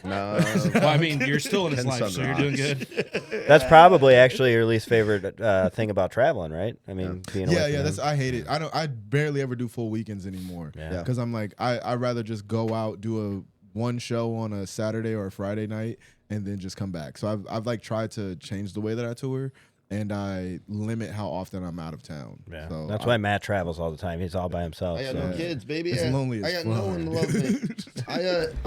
No. Well, I mean, you're still in his Ken life, so you're doing Sunrise. good. That's probably actually your least favorite thing about traveling, right? I mean, being away from That's him. I hate it. I barely ever do full weekends anymore. Yeah. Because I'm like I'd rather just go out do one show on a Saturday or a Friday night and then just come back. So I've like tried to change the way that I tour. And I limit how often I'm out of town. Yeah. So That's why Matt travels all the time. He's all by himself. I got so. no kids, baby. It's lonely I as got no fuck. one to love me.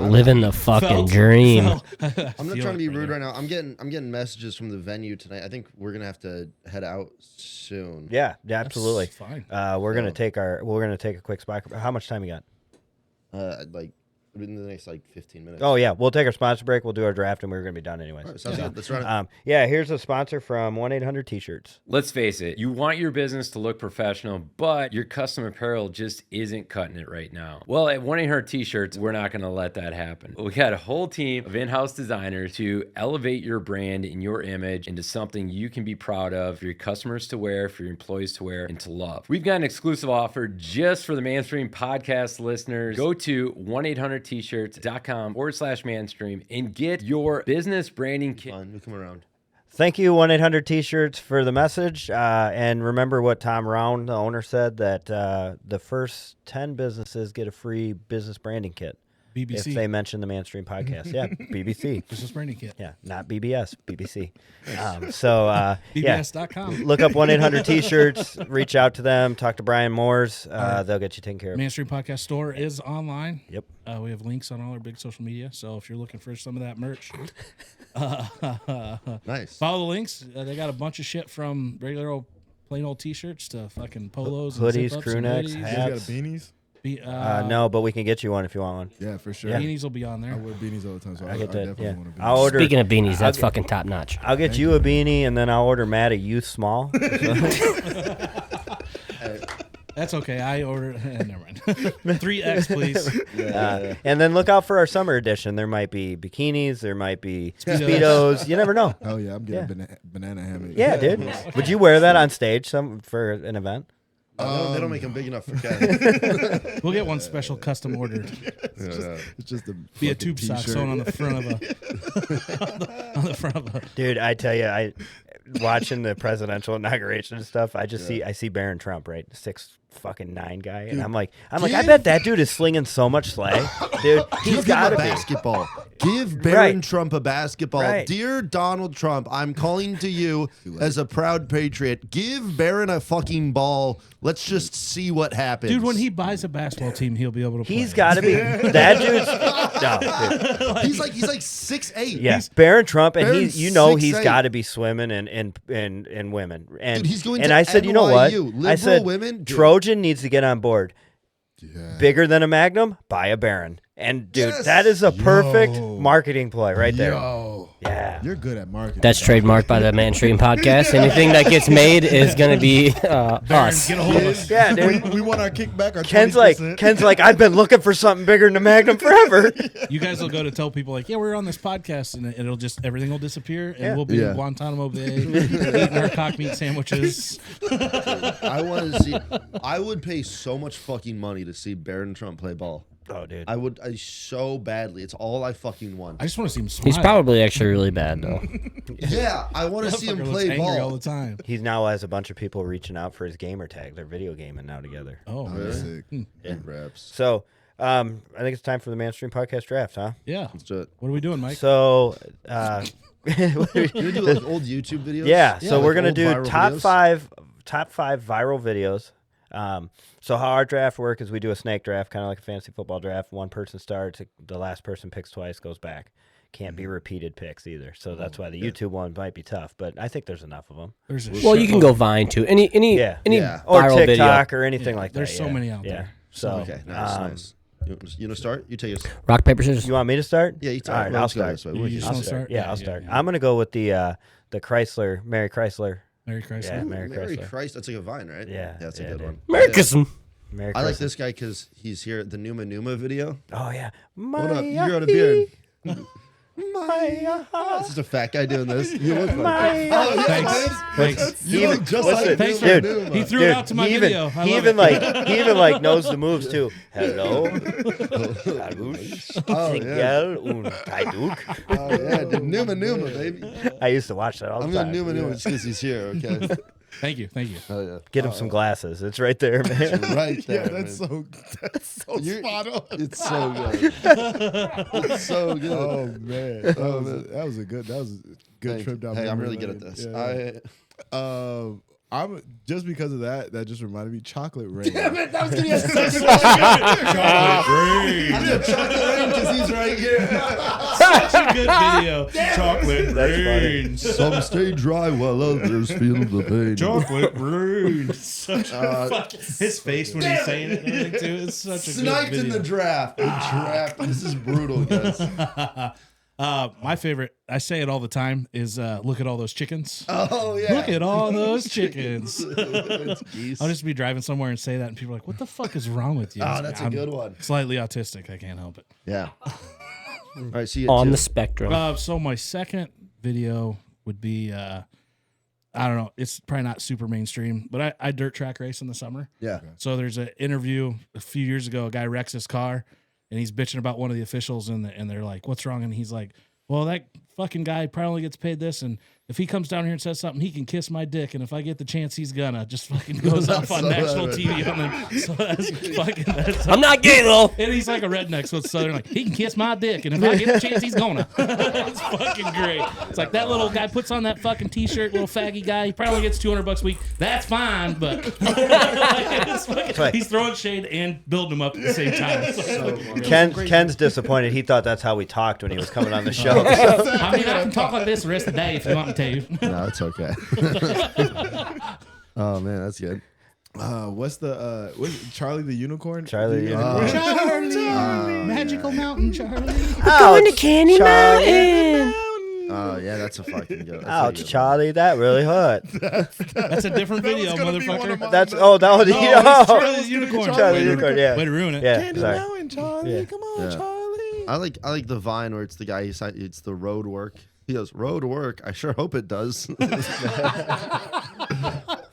Living the fucking dream. I'm not trying to be rude right now. I'm getting messages from the venue tonight. I think we're gonna have to head out soon. Yeah, absolutely. Fine. We're gonna take a quick spot. How much time you got? Like in the next like 15 minutes. Oh yeah, we'll take our sponsor break. We'll do our draft, and we're gonna be done anyways. All right, sounds good. Let's run it. Yeah, here's a sponsor from 1-800-T-shirts. Let's face it, you want your business to look professional, but your custom apparel just isn't cutting it right now. Well, at 1-800-T-shirts, we're not going to let that happen. We got a whole team of in-house designers to elevate your brand and your image into something you can be proud of for your customers to wear, for your employees to wear, and to love. We've got an exclusive offer just for the Mainstream podcast listeners. Go to 1-800-T-shirts.com/Mainstream and get your business branding kit. Fine, we'll come around. Thank you, 1-800-T-shirts, for the message. And remember what Tom Round, the owner, said, that the first 10 businesses get a free business branding kit. BBC. If they mention the Mainstream podcast. Yeah, BBC. Business branding kit. Yeah, not BBS, BBC. So, BBS.com. look up 1-800-T-shirts, reach out to them, talk to Brian Moores. They'll get you taken care of. Mainstream Podcast Store is online. Yep. We have links on all our big social media. So if you're looking for some of that merch, Nice. follow the links. They got a bunch of shit from regular old plain old t-shirts to fucking polos, and Hoodies, zip-ups crew and necks, hoodies. You guys got hats. beanies? No, but we can get you one if you want one. Yeah, for sure. Beanies will be on I there. wear beanies all the time, so I I get that. definitely Yeah, want a beanie. I'll order. Speaking of beanies, that's get- fucking top notch. I'll get you a beanie, and then I'll order Matt a youth small. That's okay. I ordered. Never mind. 3X, please. And then look out for our summer edition. There might be bikinis. There might be Speedos. Speedos. You never know. Oh yeah, I'm getting banana hammock. Yeah, dude. Would you wear that on stage for an event? They don't make them big enough for Ken. We'll get one special custom ordered. It's just a Be a fucking tube sock t-shirt. sewn on the front of a. on the front of a. Dude, I tell you, watching the presidential inauguration and stuff, I see Barron Trump, right? 6'9" guy, and I'm like, I bet that dude is slinging so much sleigh, dude. He's Give him got a to be. basketball. Give Barron Right. Trump a basketball. Right. Dear Donald Trump, I'm calling to you as a proud patriot. Give Barron a fucking ball. Let's just see what happens. Dude, when he buys a basketball team, he'll be able to play. He's got to be. That dude's. No, dude. he's like 6'8". Yeah, Barron Trump, and Barron's he's 6'8". got to be swimming in women. And Dude, he's going and to I said, you know what? NYU. I Liberal said women? Dude. Trojan needs to get on board. Yeah. Bigger than a Magnum, buy a Baron. And dude, Yes! that is a perfect Yo. marketing ploy right there. Yo, Yeah. you're good at marketing. That's trademarked by the Mainstream Podcast. Anything that gets made is going to be us. Get a hold of us. Yeah, dude. we want our kickback. Our Ken's 20%. like, I've been looking for something bigger than a Magnum forever. You guys will go to tell people like, yeah, we're on this podcast, and it'll just everything will disappear, and we'll be Yeah. in Guantanamo Bay eating our cock meat sandwiches. I want to see. I would pay so much fucking money to see Barron Trump play ball. Oh, dude. I would so badly. It's all I fucking want. I just want to see him smile. He's probably actually really bad, though. Yeah, I want to see him Motherfucker looks play angry all ball. the time. He now has a bunch of people reaching out for his gamer tag. They're video gaming now together. Oh, Oh, man. that's sick. Congrats. So, I think it's time for the Mainstream Podcast draft, huh? Yeah. Let's do it. What are we doing, Mike? So, You're gonna do like old YouTube videos. yeah, so like we're gonna old do viral top videos? five viral videos. So how our draft work is we do a snake draft, kind of like a fantasy football draft. One person starts, the last person picks twice, goes back. Can't be repeated picks either. So that's why the YouTube one might be tough, but I think there's enough of them. There's a Well, you can go Vine too. Any Yeah. any Yeah. Or viral TikTok video. or anything like that. There's so yeah. many out Yeah. there. So Okay, nice. You want to start? You take us. Rock, paper, scissors. You want me to start? Yeah, you All right, I'll start. You just I'll wanna start. start? Yeah, Yeah, I'll yeah, start. yeah. I'm gonna go with the Chrysler, Mary Chrysler. Merry Christmas. Yeah, Mary Mary Chrysler. Christ, that's like a vine, right? Yeah, that's a yeah, good dude. one. Merry Christmas. Mary I like Chrysler. this guy because he's here at the Numa Numa video. Oh yeah. Hold up, you got a beard. It's just a fat guy doing this. You look like Thanks. you look just like Thanks, Numa dude. Numa. He threw it out to my he video. even, I he love even it. he even like knows the moves too. Hello. Oh yeah, Miguel und Taiduk. oh yeah, dude. Numa Numa, baby. I used to watch that all I'm the going time. Numa Numa just because he's here. Okay. Thank you. Oh yeah. Get him some glasses. It's right there, man. Right there. Yeah, that's man. so spot on. It's so good. It's so good. Oh man, that was a good Thank trip you. down. Hey, I'm memory really good at lane. this. Yeah. I'm just because of that just reminded me chocolate rain. Damn it! That was gonna get chocolate rain because he's right here. Such a good video. Chocolate That's funny. rain. Some stay dry while others feel the pain. Chocolate rain. Such a fucking, his face when he's saying it and everything too. It's such a Sniped good in video. the draft. This is brutal, guys. My favorite, I say it all the time, is look at all those chickens. Oh yeah. Look at all those chickens. It's geese. I'll just be driving somewhere and say that, and people are like, "What the fuck is wrong with you?" Oh, that's a I'm good one. Slightly autistic. I can't help it. Yeah. All right. See you On the spectrum. So my second video would be, I don't know, it's probably not super mainstream, but I dirt track race in the summer. Yeah. So there's an interview a few years ago. A guy wrecks his car, and he's bitching about one of the officials, and they're like, "What's wrong?" And he's like, "Well, that fucking guy probably only gets paid this, and if he comes down here and says something, he can kiss my dick, and if I get the chance, he's gonna." Just fucking goes off on So national bad. TV on them. So that's fucking. That's I'm not gay though. and he's like a redneck, so it's southern. Like, he can kiss my dick, and if I get the chance, he's gonna. It's fucking great. It's like that little guy puts on that fucking t-shirt, little faggy guy. He probably gets $200 a week. That's fine, but it's fucking, he's throwing shade and building him up at the same time. So, Ken's disappointed. He thought that's how we talked when he was coming on the show. I mean, I can talk like this the rest of the day if you want me to. No, it's okay. Oh man, that's good. What's Charlie the Unicorn? Charlie the Charlie, Magical Mountain Charlie. Going to Candy Mountain. Oh yeah, that's a fucking good. Ouch, Charlie, that really hurt. That's a different video, motherfucker. That's that was Oh, oh, Charlie the Unicorn. Charlie the Unicorn, yeah. Way to ruin it. Yeah, Candy sorry. Mountain, Charlie. Yeah. Come on, Yeah. Charlie. I like the Vine where it's the guy. It's the road work. He goes road work. I sure hope it does.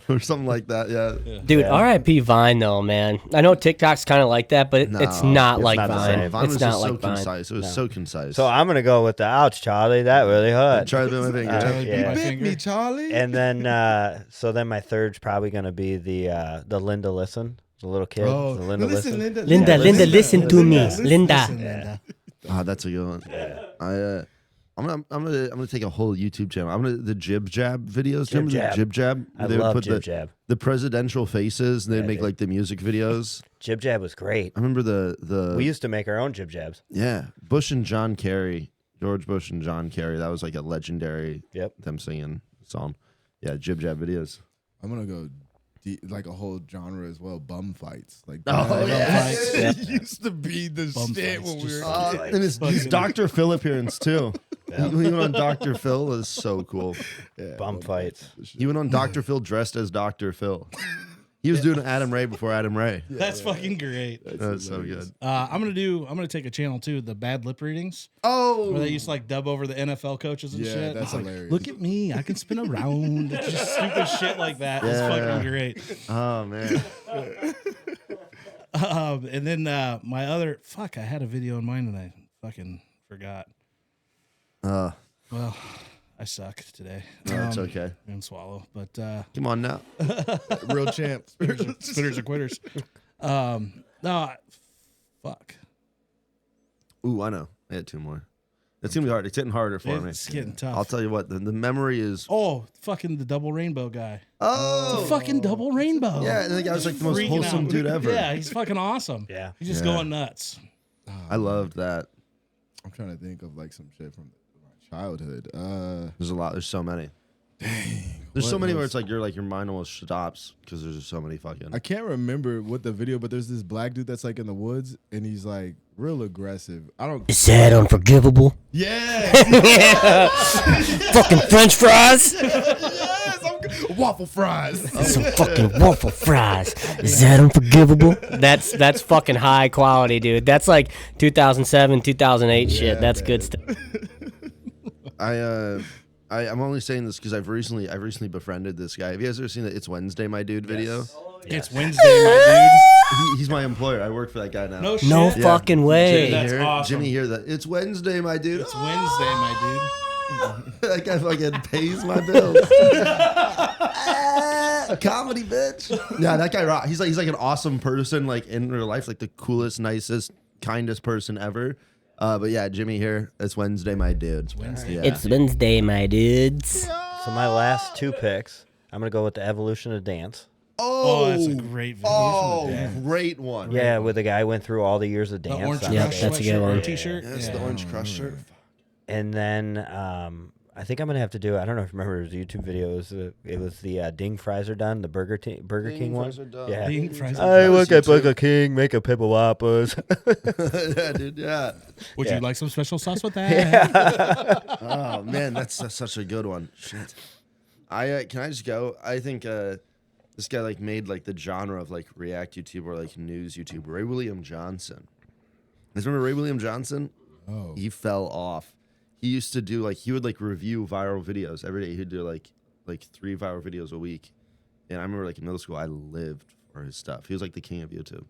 Or something like that. Yeah. Dude, R.I.P. Vine though, man. I know TikTok's kind of like that, but it's No, not it's like not the Vine. same. Vine It's was not just like so Vine. concise. It was so concise. So I'm gonna go with the ouch, Charlie. That really hurt. Try to do my thing. Charlie Yeah. beat my Bit finger. me, Charlie. And then so then my third's probably gonna be the Linda Listen, the little kid. Oh, the Linda Listen. Linda, Yeah, Linda, listen to me. Linda. Linda. Oh, that's a good one. I'm gonna take a whole YouTube channel. The Jib Jab videos. Jib Remember Jab. the Jib Jab? I They would love put Jib Jab. the presidential faces, and they'd make dude. like the music videos. Jib Jab was great. I remember the We used to make our own Jib Jabs. Bush and John Kerry, George Bush and John Kerry. That was like a legendary. Yep. Them singing song. Yeah, Jib Jab videos. I'm gonna go like a whole genre as well. Bum fights. Like fights. it used to be the Bum shit fights, when we just were. And his Dr. Phil appearance too. He went on Dr. Phil is so cool. Bum fights. He went on Dr. Phil dressed as Dr. Phil. He was doing Adam Ray before Adam Ray. That's fucking great. That's so good. I'm gonna take a channel too, the bad lip readings, Oh, where they used to like dub over the NFL coaches and Yeah, shit. that's It's like, hilarious. look at me, I can spin around. It's just stupid shit like that. It's Yeah. fucking great. oh man. And then my other I had a video in mind and I fucking forgot. Well, I suck today. That's okay. And swallow, but Come on now. Real champs. spitters are quitters. No, fuck. Ooh, I know. I had two more. It's gonna be hard. It's getting harder for me. It's getting tough. I'll tell you what. The memory is. Oh, fucking the double rainbow guy. Oh, The fucking double rainbow. yeah. And the guy was like the most Freaking wholesome out. dude ever. Yeah, he's fucking awesome. Yeah. He's just Yeah. going nuts. I loved that. I'm trying to think of like some shit from my childhood. There's a lot. There's so many. There's so many where it's like your mind almost stops because there's just so many fucking. I can't remember what the video, but there's this black dude that's like in the woods and he's like real aggressive. I don't. Is that unforgivable? Yeah. Fucking French fries. Waffle fries. Some fucking waffle fries. Is that unforgivable? That's fucking high quality, dude. That's like 2007, 2008 shit. That's good stuff. I'm only saying this because I've recently befriended this guy. Have you guys ever seen the "It's Wednesday, my dude" video? It's Wednesday, my He's my employer. I work for that guy now. dude. No shit. No fucking way. That's Jimmy awesome. here. That it's Wednesday, my dude. It's Wednesday, my That guy fucking pays my bills. Comedy, bitch. Yeah, that guy rock. He's like an awesome person, like in real life, like the coolest, nicest, kindest person ever. But yeah, Jimmy here. It's Wednesday, my dude. It's Wednesday. Yeah. It's Wednesday, my dudes. So my last 2 picks, I'm gonna go with the evolution of dance. Oh, that's a great video. Oh, great one. Yeah, with the guy went through all the years of The dance. orange on Yeah, crush stage. that's a good sweatshirt one. or T-shirt. That's the orange crush shirt. And then I think I'm gonna have to do. I don't know if you remember his YouTube video. It was the Ding Fries Are Done, the Burger King one. Fries Are Done. Yeah. Ding fries. I look at Burger King, make a pipple whoppers. Yeah, dude. Yeah. Would you like some special sauce with that? Oh man, that's such a good one. Shit. Can I just go? I think this guy like made like the genre of like React YouTube or like news YouTube. Ray William Johnson. You guys remember Ray William Johnson? Oh. He fell off. He used to do like he would like review viral videos every day. He'd do like 3 viral videos a week. And I remember like in middle school, I lived for his stuff. He was like the king of YouTube.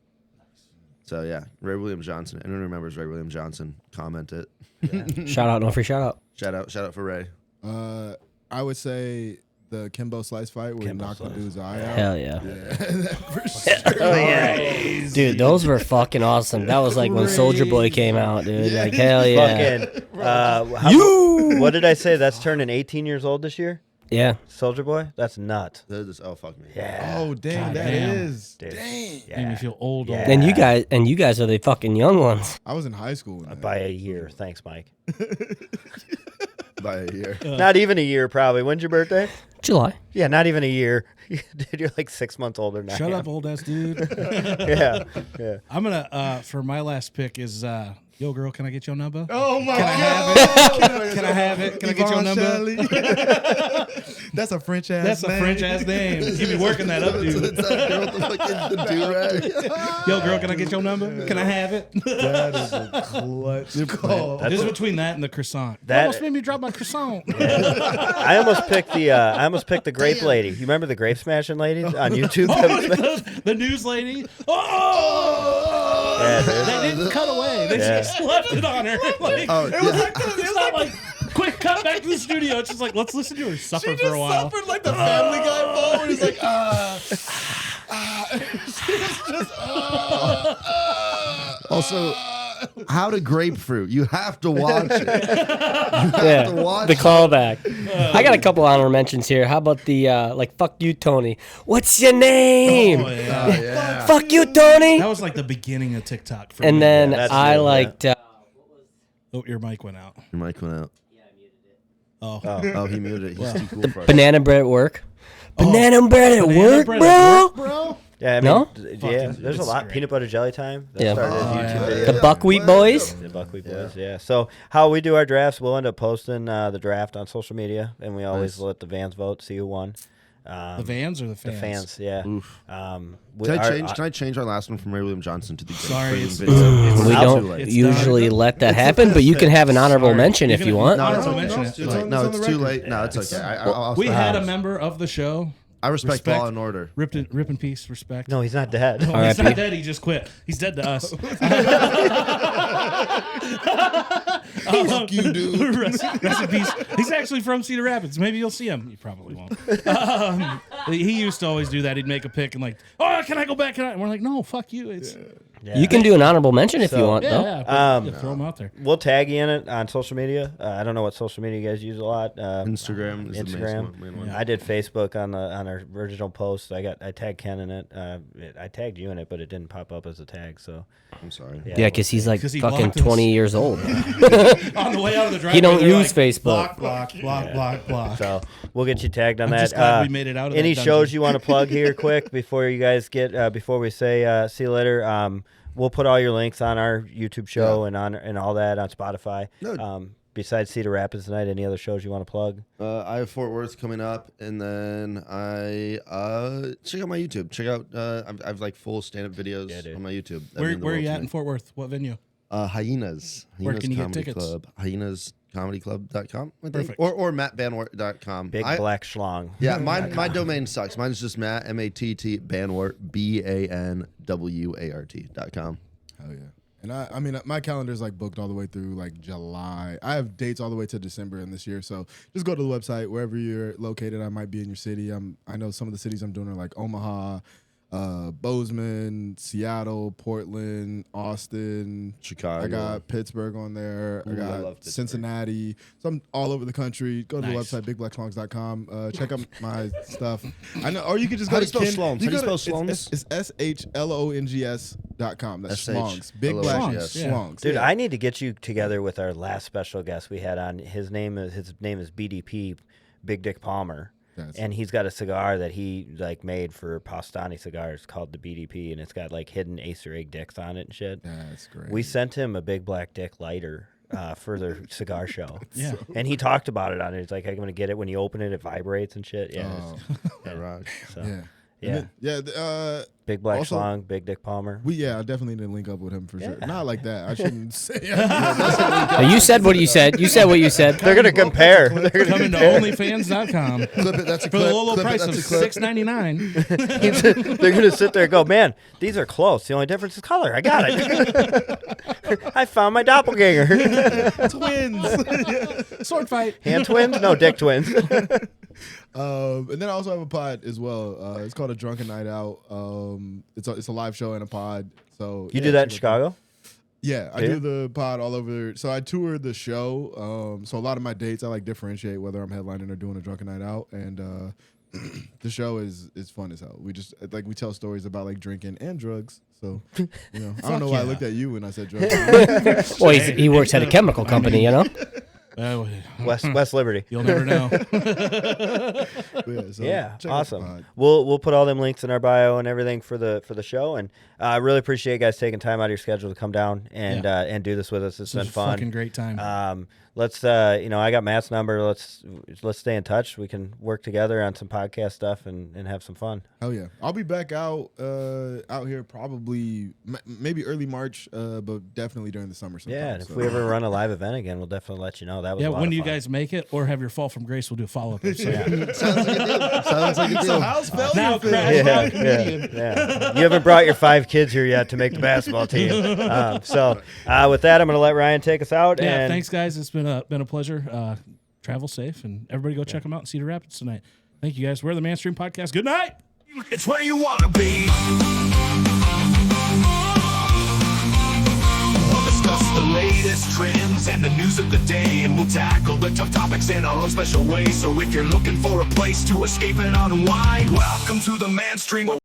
So yeah, Ray William Johnson. Anyone remembers Ray William Johnson? Comment it. Shout out, no free shout out. Shout out for Ray. I would say the Kimbo Slice fight where he knocked the dude's eye out. Hell yeah. For sure. Oh yeah. Dude, those were fucking awesome. That was like when Soldier Boy came out, dude. Like hell yeah. Fucking, what did I say? That's turning 18 years old this year? Yeah. Soldier Boy? That's nuts. Oh fuck me. Yeah. Oh dang, that damn. is. Dude. Dang. Made me feel old. Yeah. And you guys are the fucking young ones. I was in high school. When that By a year. Thanks, Mike. By a year. Not even a year, probably. When's your birthday? July. Yeah, not even a year. Dude, you're like 6 months older now. Shut up, old ass dude. Yeah. Yeah. I'm gonna for my last pick is yo girl, can I get your number? Oh my Can I god. have it? Can I have it? Can I get your Yvonne number? Shelley. That's a French ass That's a name. French ass name. You be working that up, dude. It's that girl with the fucking the do-rag. Yo girl, can I get your number? Can I have it? That is a clutch call. This is between that and the croissant. That- Almost made me drop my croissant. I almost picked the grape lady. You remember the grape smashing lady on YouTube? The news lady. Oh! Yeah, dude. They didn't cut away. They Yeah. just left it on her. Like, Oh, it was like it's not like quick cut back to the studio. It's just like let's listen to her suffer for a while. Suffered like the Family Guy forward. He's like, Also, how to grapefruit. You have to watch it. Yeah. to watch The callback. I got a couple honor mentions here. How about the like fuck you, Tony? What's your name? Oh, yeah. Yeah. Fuck you, Tony. That was like the beginning of TikTok for And me. then that's I true, yeah. liked Oh, your mic went out. Your mic went out. Oh. Oh, he muted it. He's too cool for us. banana bread at work. Banana bread at Banana work, bread bro. at work, bro. Yeah, I mean, No? yeah. There's a it's lot. great. Peanut butter jelly time. That Yeah. started as Oh, YouTube yeah. video. The Buckwheat Boys. The Buckwheat Boys, yeah. So how we do our drafts, we'll end up posting the draft on social media, and we always let the fans vote, see who won. The Vans or the The fans? fans, yeah. Oof. We- Can I change our last one from Ray William Johnson to the Sorry, Grapefruit it's- video? it's We not don't too late. It's usually let that happen, but you can have an honorable Sorry. mention You if can- you want. No, Honorable no, mention. it's too It's late. on- No, it's on it's the too record. late. No, it's okay. I'll We had a stop. member of the show. I respect law and order. Rip in peace. Respect. No, he's not dead. He's R.I.P. not dead. He just quit. He's dead to us. Fuck you, dude. rest in peace. He's actually from Cedar Rapids. Maybe you'll see him. You probably won't. He used to always do that. He'd make a pick and like, oh, can I go back? And we're like, no, fuck you. It's Yeah. You can do an honorable mention if you So- want, though. Yeah, throw them out there. We'll tag you in it on social media. I don't know what social media you guys use a lot. Instagram is the main one. I did Facebook on our original post. I tagged Ken in it. I tagged you in it, but it didn't pop up as a tag. So I'm sorry. Yeah, because he's like 'Cause he fucking blocked us. 20 years old. On the way out of the driveway, He don't they're use like, Facebook. Block. So we'll get you tagged on I'm that. just glad we made it out of Any that shows dungeon. you want to plug here, quick, before you guys get before we say see you later? We'll put all your links on our YouTube show and all that on Spotify. No. Besides Cedar Rapids tonight, any other shows you want to plug? I have Fort Worth coming up, and then I check out my YouTube. Check out I have like full stand-up videos on my YouTube. Where are you at in Fort Worth? What venue? Hyenas. Where can you get Comedy tickets? Club. HyenasComedyClub.com, I think. Perfect. Or MattBanwart.com. Big black schlong. Yeah, my domain sucks. Mine's just Matt, M-A-T-T, Banwart, BANWART.com. Hell yeah. And I mean, my calendar is like booked all the way through like July. I have dates all the way to December in this year. So just go to the website wherever you're located. I might be in your city. I know some of the cities I'm doing are like Omaha, Bozeman, Seattle, Portland, Austin, Chicago. I got Pittsburgh on there. Ooh, I I got love Pittsburgh. Cincinnati. So I'm all over the country. Go to Nice. the website, bigblackschlongs.com. Check out my stuff. I know, or you can just How go do to you spell Schlongs? How do you spell Schlongs? It's SHLONGS.com. That's Schlongs. Big Black Schlongs, yeah. Schlongs. Dude, Yeah. I need to get you together with our last special guest we had on. His name is BDP, Big Dick Palmer. And he's got a cigar that he like made for Pastani cigars called the BDP, and it's got like hidden Acer egg dicks on it and shit. That's great. We sent him a big black dick lighter for their cigar show. Yeah. And he talked about it on it. He's like, I'm gonna get it when you open it, it vibrates and shit. Yeah. That rocks. So, Yeah. yeah. Yeah. Big Black Also- Schlong, Big Dick Palmer. I definitely didn't link up with him for sure. Not like that. I shouldn't say. You said what you said. You said what you said. They're gonna compare. They're gonna Come into OnlyFans.com Clip it. That's a for clip. the low Clip it, price of that's a clip. $6.99. They're gonna sit there and go, man, these are close. The only difference is color. I got it. I found my doppelganger. Twins. Sword fight. Hand twins? No, dick twins. And then I also have a pod as well. It's called A Drunken Night Out. It's a live show and a pod. So You do that in Chicago? Yeah, I Do do you? the pod all over. So I tour the show. So a lot of my dates, I like differentiate whether I'm headlining or doing a drunken night out. And the show is fun as hell. We just we tell stories about like drinking and drugs. So I don't know why I looked at you when I said drugs. Well, he works at a chemical company, you know? West Liberty. You'll never know. Yeah, check out the awesome. pod. We'll put all them links in our bio and everything for the show. And I really appreciate you guys taking time out of your schedule to come down and do this with us. It's It was been a fun. fucking great time. Let's I got Matt's number. Let's stay in touch. We can work together on some podcast stuff and have some fun. Hell yeah! I'll be back out here probably maybe early March, but definitely during the summer. Sometime, Yeah, and if so. we ever run a live event again, we'll definitely let you know. That was a lot when of do you fun. guys make it or have your fall from grace? We'll do a follow-up episode. Sounds like a deal. Sounds like a deal. How's failure Now, feel? Crash, now comedian. Yeah. You haven't brought your 5 kids here yet to make the basketball team. So with that, I'm going to let Ryan take us out. Yeah, and thanks, guys. It's been a pleasure. Travel safe, and everybody go check them out in Cedar Rapids tonight. Thank you, guys. We're the Mainstream Podcast. Good night. It's where you want to be. We'll discuss the latest trends and the news of the day, and we'll tackle the tough topics in our own special way. So if you're looking for a place to escape and unwind, welcome to the Mainstream.